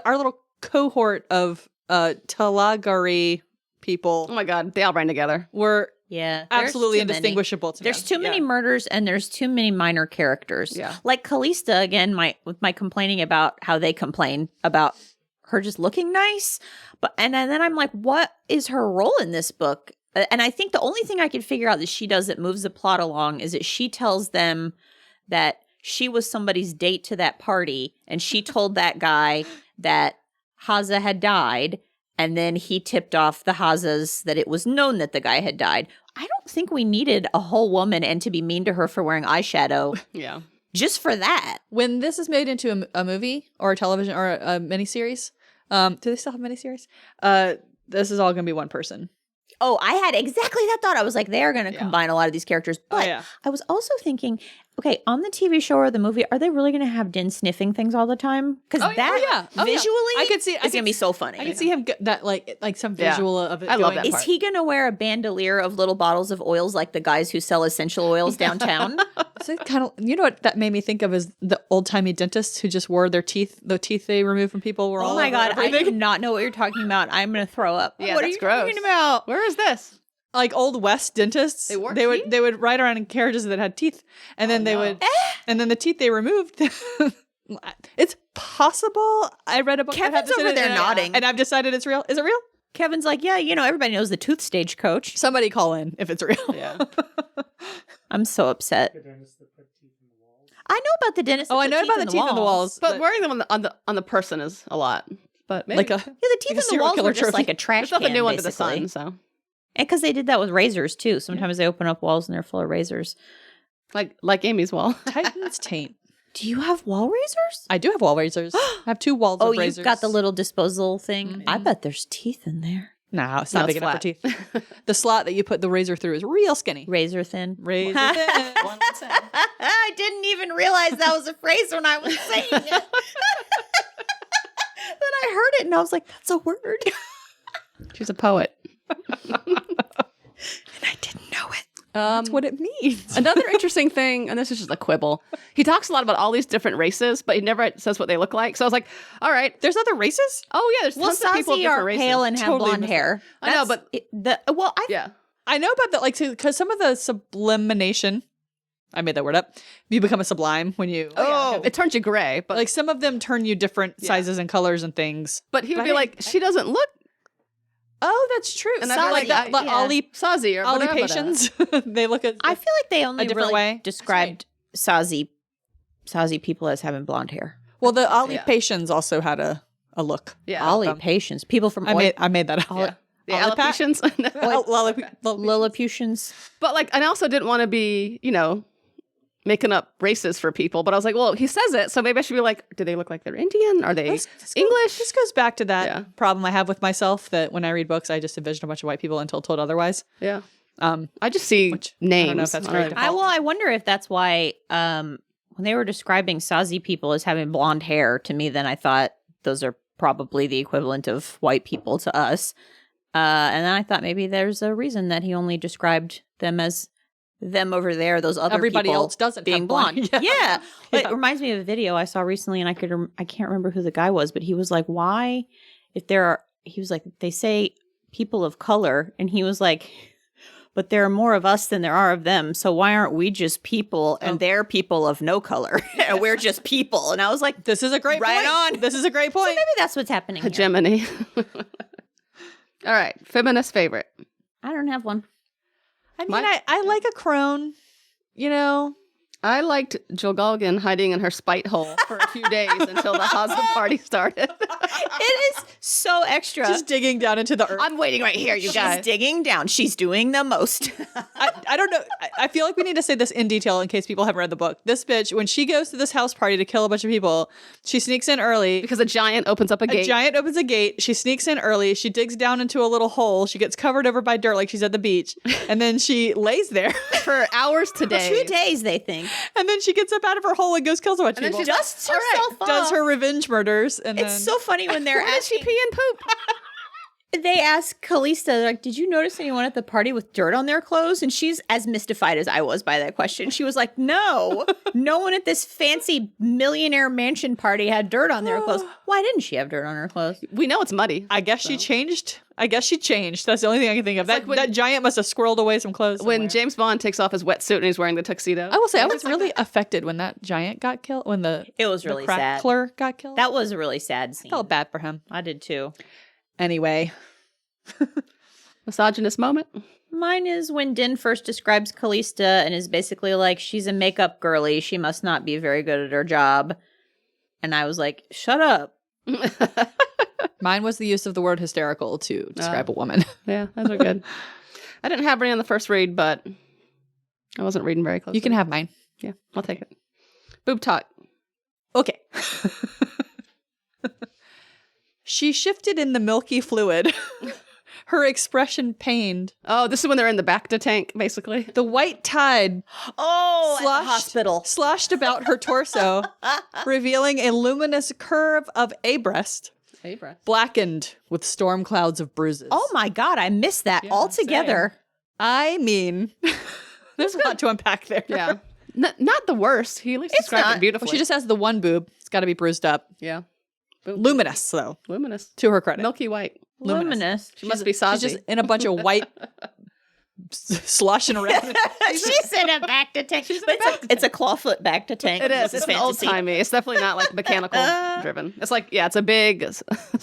our little cohort of Talagari people Oh my God, they all ran together. were Yeah. there's absolutely too many. indistinguishable to me. There's too many Yeah. murders and there's too many minor characters. Yeah. Like Callista, again, with my complaining about how they complain about her just looking nice. And then I'm like, what is her role in this book? And I think the only thing I could figure out that she does that moves the plot along is that she tells them that she was somebody's date to that party, and she told that guy that Haza had died, and then he tipped off the Hazas that it was known that the guy had died. I don't think we needed a whole woman and to be mean to her for wearing eyeshadow Yeah. just for that. When this is made into a movie or a television or a miniseries, do they still have miniseries? This is all going to be one person. Oh, I had exactly that thought. I was like, they are going to combine a lot of these characters. But I was also thinking, okay, on the TV show or the movie, are they really going to have Din sniffing things all the time? Because visually, I could see it's going to be so funny. I could see him that like some visual of it. I love that Is part. he going to wear a bandolier of little bottles of oils like the guys who sell essential oils downtown? So kind of, you know what that made me think of is the old timey dentists who just wore their teeth. The teeth they removed from people were all. Oh my God, everything. I do not know what you're talking about. I'm going to throw up. Yeah, what are that's you gross. talking about? Where is this? Like old West dentists, They wore they teeth? would ride around in carriages that had teeth, and then they would, and then the teeth they removed. It's possible. I read a book. that had Kevin's this in over it, there and nodding. and I've decided it's real. Is it real? Kevin's like, yeah, everybody knows the tooth stagecoach. Somebody call in if it's real. Yeah. I'm so upset. I know about the dentist. Oh, I know about the teeth in the walls, But wearing them on the person is a lot. But maybe. like a Yeah, the teeth Like a in the serial walls killer were just trophy. like a trash there's nothing can, new under the basically. sun. So And because they did that with razors too. Sometimes they open up walls and they're full of razors. like Amy's wall. Titan's taint. Do you have wall razors? I do have wall razors. I have 2 walls Oh, of razors. you've got the little disposal thing. I bet there's teeth in there. No, it's No, not it's big enough for flat. teeth. The slot that you put the razor through is real skinny. Razor thin. Razor thin. I didn't even realize that was a phrase when I was saying it. Then I heard it and I was like, that's a word. She's a poet. And I didn't know it. That's what it means. Another interesting thing, and this is just a quibble. He talks a lot about all these different races, but he never says what they look like. So I was like, all right, There's other races? oh yeah, there's Well, tons of people of Sazi different are races. pale and have Totally blonde missed hair. I know, That's- but I yeah, I know about that, like, because some of the sublimination, I made that word up. You become a sublime when you. it turns you gray. But Like, some of them turn you different sizes and colors and things. but he would but be I like, she doesn't look. Oh, that's true. And I'd be like, that, yeah. Ollie Sazi or Ollie whatever. patients. They look at. I feel like they only different really way. described Sazi people as having blonde hair. Well, the Ollie Yeah. patients also had a look. Yeah, Ollie them. patients. People from I made that up. yeah. The Ollie Pat? alopecians. Lilliputians. But like, and I also didn't want to be, making up races for people. But I was like, well, he says it, so maybe I should be like, do they look like they're Indian? Are they English? This goes back to that Yeah. problem I have with myself that when I read books, I just envision a bunch of white people until told otherwise. Yeah, Um, I just see names. I don't know if that's great to follow. I wonder if that's why when they were describing Sazi people as having blonde hair, to me, then I thought those are probably the equivalent of white people to us. And then I thought maybe there's a reason that he only described them as them over there, those other Everybody people else doesn't being have blonde. blonde. Yeah. But Yeah. it reminds me of a video I saw recently, and I can't remember who the guy was, but he was like, why, he was like, they say people of color, and he was like, but there are more of us than there are of them, so why aren't we just people and they're people of no color and we're just people? And I was like, This is a great Right point. on. This is a great so point. maybe that's what's happening here. Hegemony. All right, feminist favorite. I don't have one. I mean, I like a crone, I liked Jolgalgan hiding in her spite hole for a few days until the Haza party started. It is so extra. just digging down into the earth. I'm waiting right here, you She's guys. digging down. She's doing the most. I don't know. I feel like we need to say this in detail in case people haven't read the book. This bitch, when she goes to this house party to kill a bunch of people, she sneaks in early. Because a giant opens up a A gate. giant opens a gate. She sneaks in early. She digs down into a little hole. She gets covered over by dirt like she's at the beach. And then she lays there. for hours today. 2 days, they think. And then she gets up out of her hole and goes kills a bunch of And then people. she Dusts herself off. Does her revenge murders. And It's then so funny when they're Where did she asking. pee and poop? They ask Callista, they're like, did you notice anyone at the party with dirt on their clothes? And she's as mystified as I was by that question. She was like, no one at this fancy millionaire mansion party had dirt on their clothes. Why didn't she have dirt on her clothes? We know it's muddy. I guess she changed. That's the only thing I can think of. like when- That giant must have squirreled away some clothes. When somewhere. James Bond takes off his wetsuit and he's wearing the tuxedo. I will say, I was really affected when that giant got killed. When It was really sad. crackler got killed. That was a really sad scene. felt bad for him. I did too. Anyway, Misogynist moment. Mine is when Din first describes Callista and is basically like, she's a makeup girly. She must not be very good at her job. And I was like, shut up. mine was the use of the word hysterical to describe a woman. Yeah, those are good. I didn't have any on the first read, but I wasn't reading very closely. You can have mine. Yeah, I'll take it. Boob talk. Okay. She shifted in the milky fluid. Her expression pained. Oh, this is when they're in the Bacta tank, basically. The white tide Oh, at the hospital. sloshed about her torso, revealing a luminous curve of a breast, blackened with storm clouds of bruises. Oh my God, I missed that altogether. Same. I mean, there's a lot to unpack there. Yeah. Not the worst. He at least described not. it beautifully. Well, she just has the one boob. It's got to be bruised up. Yeah. Luminous, though, Luminous. to her credit. Milky white. Luminous. She must be She's Sazi. just in a bunch of white sloshing around. She's in a back to tank. It's a clawfoot back to tank. It is. This It's old timey. It's definitely not like mechanical driven. It's like, yeah, it's a big.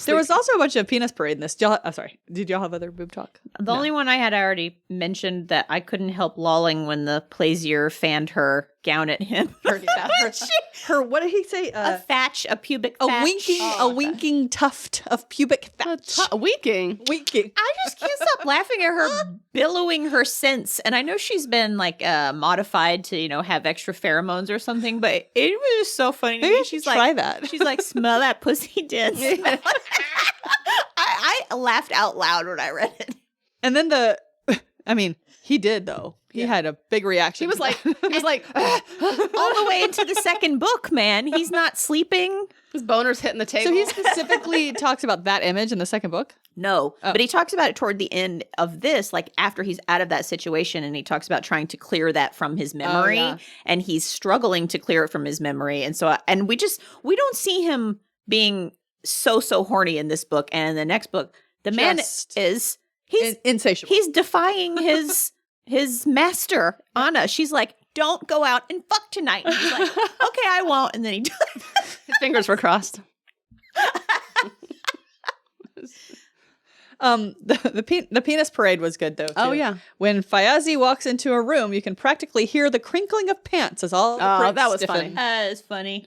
There was also a bunch of penis parade in this. Sorry. Did y'all have other boob talk? The only one I had already mentioned that I couldn't help lolling when the Plaisier fanned her gown at him. Her, what did he say? A thatch, a pubic A thatch. winking tuft of pubic thatch. Winking. Winking. I just can't stop laughing at her billowing her scents. And I know she's been like modified to, have extra pheromones or something, but it was just so funny to Maybe me. I should try that. She's like, smell that pussy did. I laughed out loud when I read it. And then he did though. He had a big reaction. He was like, all the way into the second book, man. He's not sleeping. his boner's hitting the table. So he specifically talks about that image in the second book? No, but he talks about it toward the end of this, like after he's out of that situation, and he talks about trying to clear that from his memory, and he's struggling to clear it from his memory. And so, and we don't see him being so horny in this book. And in the next book, the man is, he's insatiable. He's defying his master, Anna. She's like, don't go out and fuck tonight. And he's like, okay, I won't. And then he does. His fingers were crossed. The penis parade was good though, too. Oh, yeah. When Fayazi walks into a room, you can practically hear the crinkling of pants as all the pricks that was stiffen. funny. That is funny.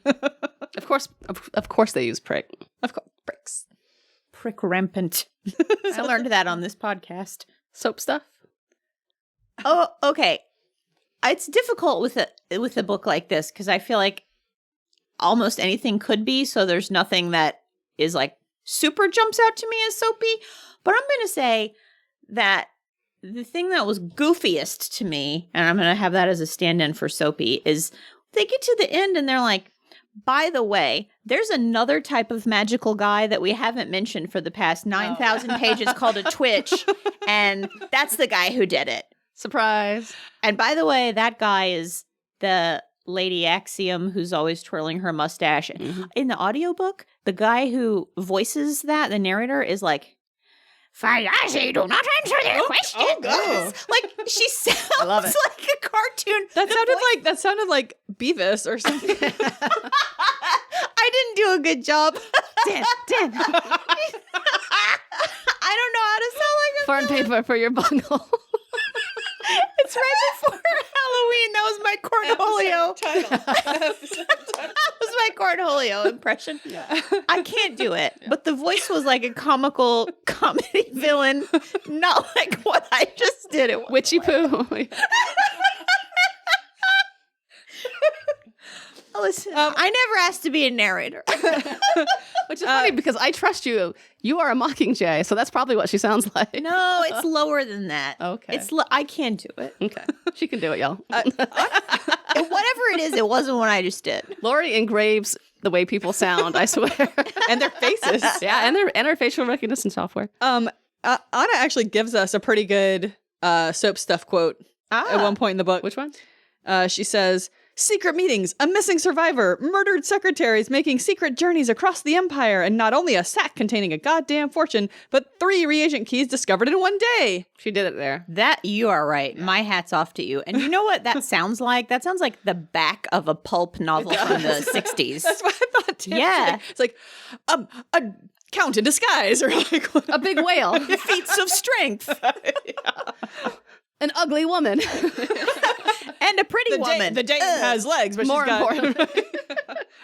Of course they use prick. Of course, pricks. Prick rampant. I learned that on this podcast. Soap stuff. Oh, okay. It's difficult with a book like this because I feel like almost anything could be. So there's nothing that is like super jumps out to me as soapy. But I'm going to say that the thing that was goofiest to me, and I'm going to have that as a stand-in for soapy, is they get to the end and they're like, by the way, there's another type of magical guy that we haven't mentioned for the past 9,000 pages called a twitch, and that's the guy who did it. Surprise. And by the way, that guy is the Lady Axiom who's always twirling her mustache. Mm-hmm. In the audiobook, the guy who voices that, the narrator, is like, Fayazi, do not answer their questions. Like, she sounds like a cartoon. That sounded like Beavis or something. I didn't do a good job. Dan. I don't know how to sound like a Farm paper for your bunghole. It's right before Halloween. That was my Cornholio. That was my Cornholio impression. Yeah. I can't do it. Yeah. But the voice was like a comical comedy villain, not like what I just did. It Witchy poo. Listen, I never asked to be a narrator. Which is funny because I trust you. You are a Mockingjay, so that's probably what she sounds like. No, it's lower than that. Okay. I can't do it. Okay. She can do it, y'all. Whatever it is, it wasn't what I just did. Lori engraves the way people sound, I swear. And their faces. Yeah, and her facial recognition software. Anna actually gives us a pretty good soap stuff quote at one point in the book. Which one? She says, secret meetings, a missing survivor, murdered secretaries making secret journeys across the empire, and not only a sack containing a goddamn fortune, but 3 reagent keys discovered in one day. She did it there. That, you are right. My hat's off to you. And you know what that sounds like? That sounds like the back of a pulp novel from the 60s. That's what I thought too. Yeah. It's like a count in disguise, or like a big whale. Feats of strength. An ugly woman. And a pretty woman. The date has legs, but more she's got... important.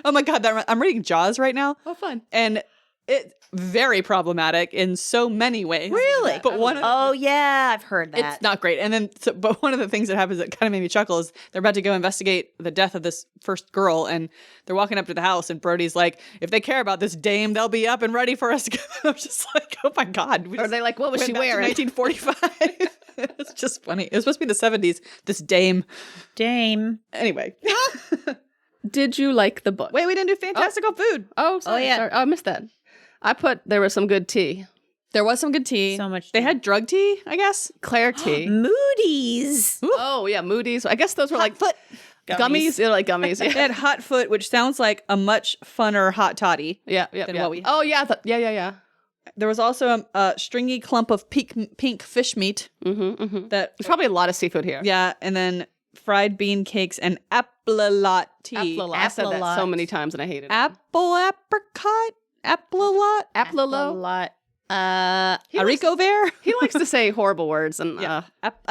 Oh my God, I'm reading Jaws right now. Oh, fun. And It's very problematic in so many ways. Really? But Oh yeah, I've heard that. it's not great. And then, but one of the things that happens that kind of made me chuckle is they're about to go investigate the death of this first girl, and they're walking up to the house, and Brody's like, "If they care about this dame, they'll be up and ready for us." I'm just like, "Oh my god!" Are they like, what was she wearing? 1945. It's just funny. It was supposed to be the 70s. This dame. Anyway. Did you like the book? Wait, we didn't do fantastical food. Oh, sorry, yeah. sorry. Oh, I missed that. There was some good tea. There was some good tea. So much They tea. had drug tea, I guess. Claire tea. Moody's. Oh, yeah, Moody's. I guess those were like Foot. gummies. Yeah, like gummies. They Yeah, had hot foot, which sounds like a much funner hot toddy. yeah. Than yeah. what we- Oh, yeah. Yeah. There was also a stringy clump of pink fish meat. Mm-hmm. That There's probably a lot of seafood here. Yeah, and then fried bean cakes and apple tea. Applelot. I said that Applelot. so many times and I hated it. Apple apricot? Applelot? Applelo. lot. Haricot vert? He likes to say horrible words, and I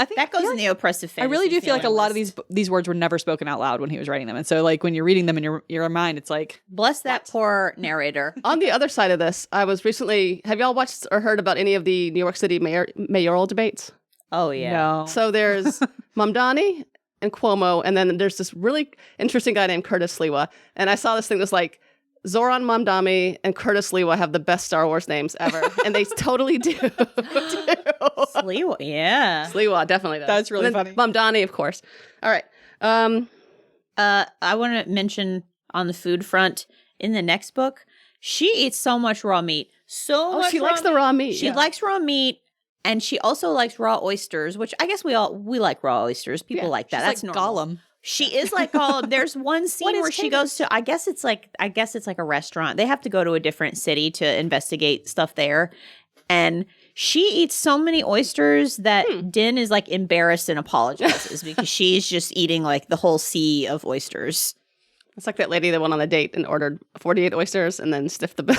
think That goes in the oppressive I fantasy. really do feel like a feeling lot of list. these words were never spoken out loud when he was writing them. And so like when you're reading them in your mind, it's like, Bless that poor narrator. on the other side of this, I was recently. Have y'all watched or heard about any of the New York City mayoral debates? Oh yeah. no. So there's Mamdani and Cuomo, and then there's this really interesting guy named Curtis Sliwa. And I saw this thing that's like, Zoran Mamdani and Curtis Sliwa have the best Star Wars names ever, and they totally do. Sliwa, yeah. Sliwa definitely does. That's really And then funny. Mamdani, of course. All right. I want to mention on the food front in the next book, she eats so much raw meat. Oh, she likes the raw meat. She yeah. likes raw meat, and she also likes raw oysters, which I guess we like raw oysters. People Yeah, like that. She's That's like normal. Gollum. She is like Gollum. There's one scene is where she Tainted? goes to. I guess it's like a restaurant. They have to go to a different city to investigate stuff there, and she eats so many oysters that Din is like embarrassed and apologizes because she's just eating like the whole sea of oysters. It's like that lady that went on a date and ordered 48 oysters and then stiffed the bill.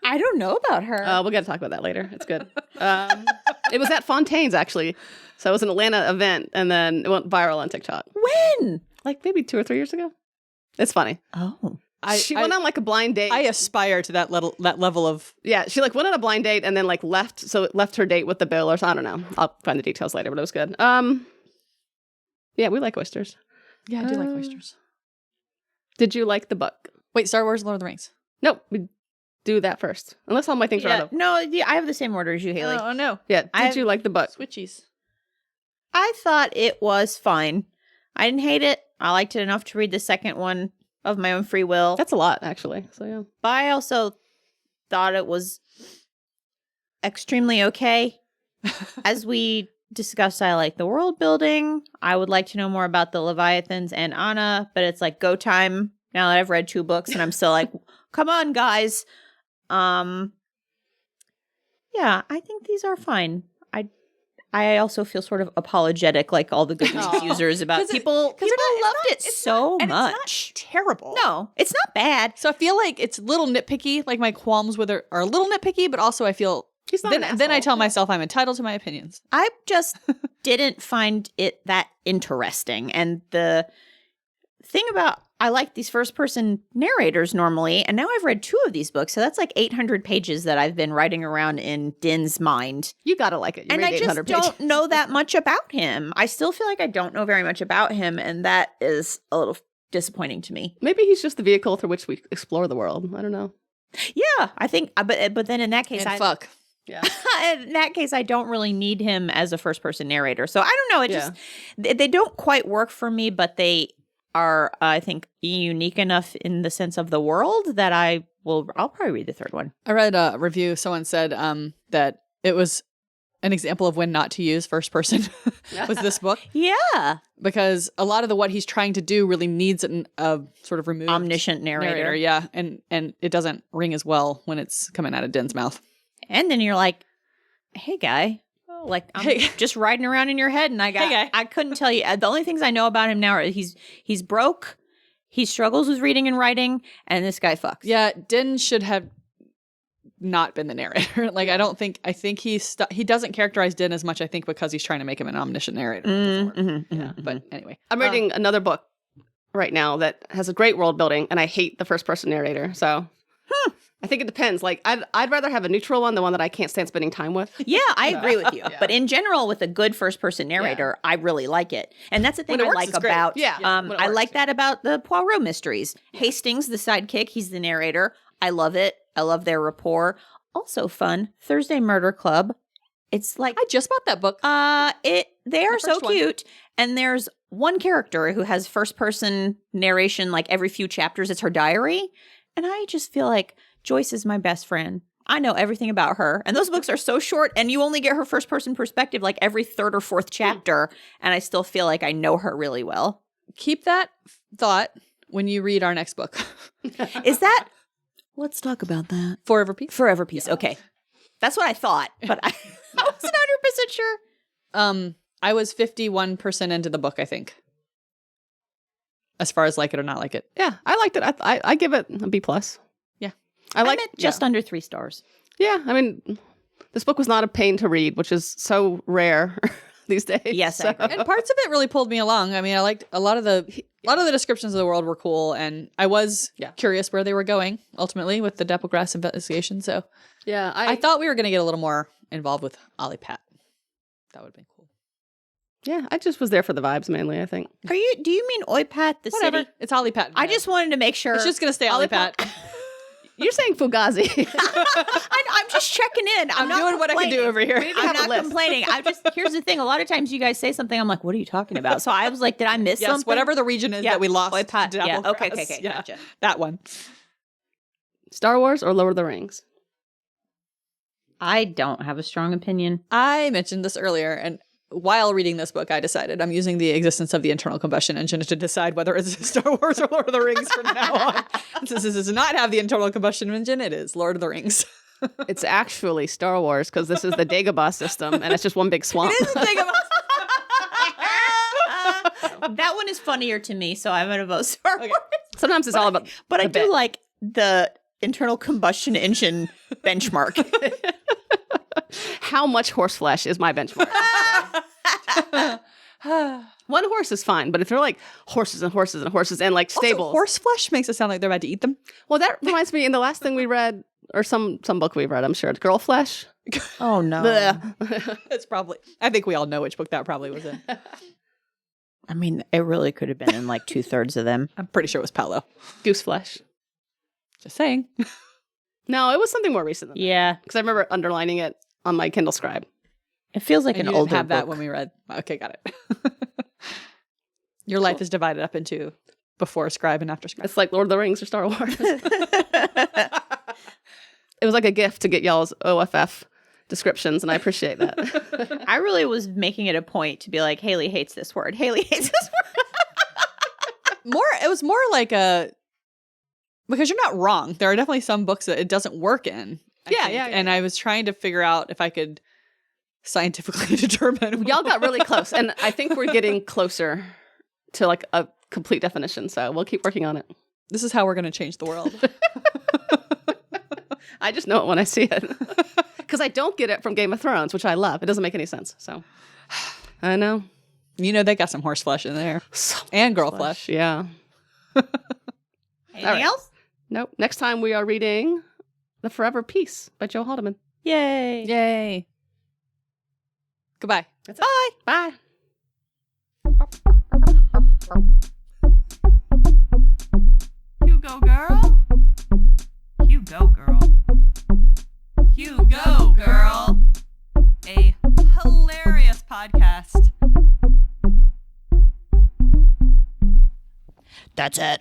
I don't know about her. We'll get to talk about that later. It's good. It was at Fontaine's, actually. So it was an Atlanta event, and then it went viral on TikTok. When? Like maybe 2 or 3 years ago. It's funny. Oh. She went on like a blind date. I aspire to that level of Yeah, she like went on a blind date and then like left her date with the bill or something. I don't know. I'll find the details later, but it was good. Yeah, we like oysters. Yeah, I do like oysters. Did you like the book? Wait, Star Wars, Lord of the Rings. Nope, we do that first. Unless all my things are out of. No, yeah, I have the same order as you, Haley. Oh no. Yeah, did you like the book? Switchies. I thought it was fine. I didn't hate it. I liked it enough to read the second one of my own free will. That's a lot, actually. So yeah. But I also thought it was extremely okay. As we discussed, I like the world building. I would like to know more about the Leviathans and Anna, but it's like go time now that I've read 2 books and I'm still like, come on, guys. Yeah, I think these are fine. I also feel sort of apologetic, like all the Goodreads users, about people. People loved it so much. Terrible. No, it's not bad. So I feel like it's a little nitpicky. Like my qualms with it are a little nitpicky, but also I feel He's not an then I asshole. tell myself I'm entitled to my opinions. I just didn't find it that interesting. And the thing about I like these first person narrators normally, and now I've read 2 of these books, so that's like 800 pages that I've been writing around in Din's mind. You gotta like it. You And read I just 800 pages. don't know that much about him. I still feel like I don't know very much about him, and that is a little disappointing to me. Maybe he's just the vehicle through which we explore the world. I don't know. Yeah, I think, but then in that case, fuck. Yeah. in that case, I don't really need him as a first person narrator. So I don't know. It Yeah. just they don't quite work for me, but they are, I think, unique enough in the sense of the world that I'll probably read the 3rd one. I read a review. Someone said that it was an example of when not to use first person was this book, Yeah, because a lot of what he's trying to do really needs a sort of removed omniscient narrator. Yeah, and it doesn't ring as well when it's coming out of Din's mouth. And then you're like, "Hey, guy." Like I'm just riding around in your head, and Hey, guy. I couldn't tell you. The only things I know about him now are he's broke, he struggles with reading and writing, and this guy fucks. Yeah, Din should have not been the narrator. Like I think he doesn't characterize Din as much. I think because he's trying to make him an omniscient narrator. Yeah, but anyway, I'm reading another book right now that has a great world building, and I hate the first person narrator. So I think it depends. Like, I'd rather have a neutral one than one that I can't stand spending time with. Yeah, I agree with you. But in general, with a good first-person narrator, I really like it. And that's the thing When it I works, like it's great. about Yeah, when it I works, like that about the Poirot mysteries. Hastings, the sidekick, he's the narrator. I love it. I love their rapport. Also fun, Thursday Murder Club. It's like I just bought that book. they are so first one. cute. And there's one character who has first-person narration like every few chapters. It's her diary. And I just feel like Joyce is my best friend. I know everything about her. And those books are so short, and you only get her first-person perspective like every third or fourth chapter, and I still feel like I know her really well. Keep that thought when you read our next book. Is that Let's talk about that. Forever Peace? Forever Peace. Okay. That's what I thought, but I wasn't 100% sure. I was 51% into the book, I think. As far as like it or not like it. Yeah, I liked it. I give it a B+. Yeah. I'm at just under 3 stars. Yeah, I mean, this book was not a pain to read, which is so rare these days. Yes, I agree. And parts of it really pulled me along. I mean, I liked a lot of the descriptions of the world were cool, and I was curious where they were going ultimately with the Dapplegrass investigation. So yeah, I thought we were going to get a little more involved with Ollie Pat. That would have been cool. Yeah, I just was there for the vibes mainly, I think. Do you mean Oipat the Whatever. city? It's Ollie Pat. I just wanted to make sure. It's just going to stay Ollie Pat. You're saying Fugazi. I'm just checking in. I'm not doing what I can do over here. I'm not complaining. Here's the thing. A lot of times you guys say something, I'm like, what are you talking about? So I was like, did I miss Yes, something? whatever the region is that we lost. Oipat. to Yeah. Dapplegrass. Okay. Yeah, Gotcha. that one. Star Wars or Lord of the Rings? I don't have a strong opinion. I mentioned this earlier, and while reading this book, I decided I'm using the existence of the internal combustion engine to decide whether it's Star Wars or Lord of the Rings from now on. Since this does not have the internal combustion engine, it is Lord of the Rings. It's actually Star Wars because this is the Dagobah system, and it's just one big swamp. It is a thing about That one is funnier to me, so I'm going to vote Star Wars. Sometimes it's all about But I the do bit. like the internal combustion engine benchmark. How much horse flesh is my benchmark? One horse is fine, but if they're like horses and horses and horses and like stables. Also, horse flesh makes it sound like they're about to eat them. Well, that reminds me in the last thing we read, or some book we read, I'm sure, it's Girl Flesh. Oh, no. It's probably, I think we all know which book that probably was in. I mean, it really could have been in like 2/3 of them. I'm pretty sure it was Paolo. Goose Flesh. Just saying. No, it was something more recent than that. Yeah. Because I remember underlining it on my Kindle Scribe. It feels like And an you older didn't have that book. when we read. Okay, got it. Your life is divided up into before Scribe and after Scribe. It's like Lord of the Rings or Star Wars. It was like a gift to get y'all's OFF descriptions, and I appreciate that. I really was making it a point to be like, Haley hates this word. Haley hates this word. It was more like a, because you're not wrong. There are definitely some books that it doesn't work in. I think. And I was trying to figure out if I could scientifically determine. Y'all got really close, and I think we're getting closer to like a complete definition, so we'll keep working on it. This is how we're going to change the world. I just know it when I see it. Because I don't get it from Game of Thrones, which I love. It doesn't make any sense, so. I know. You know, they got some horse flesh in there. And girl flesh. Yeah. Anything else? Nope. Next time we are reading The Forever Peace by Joe Haldeman. Yay. Yay. Goodbye. That's it. Bye. Hugo girl. Hugo girl. Hugo girl. A hilarious podcast. That's it.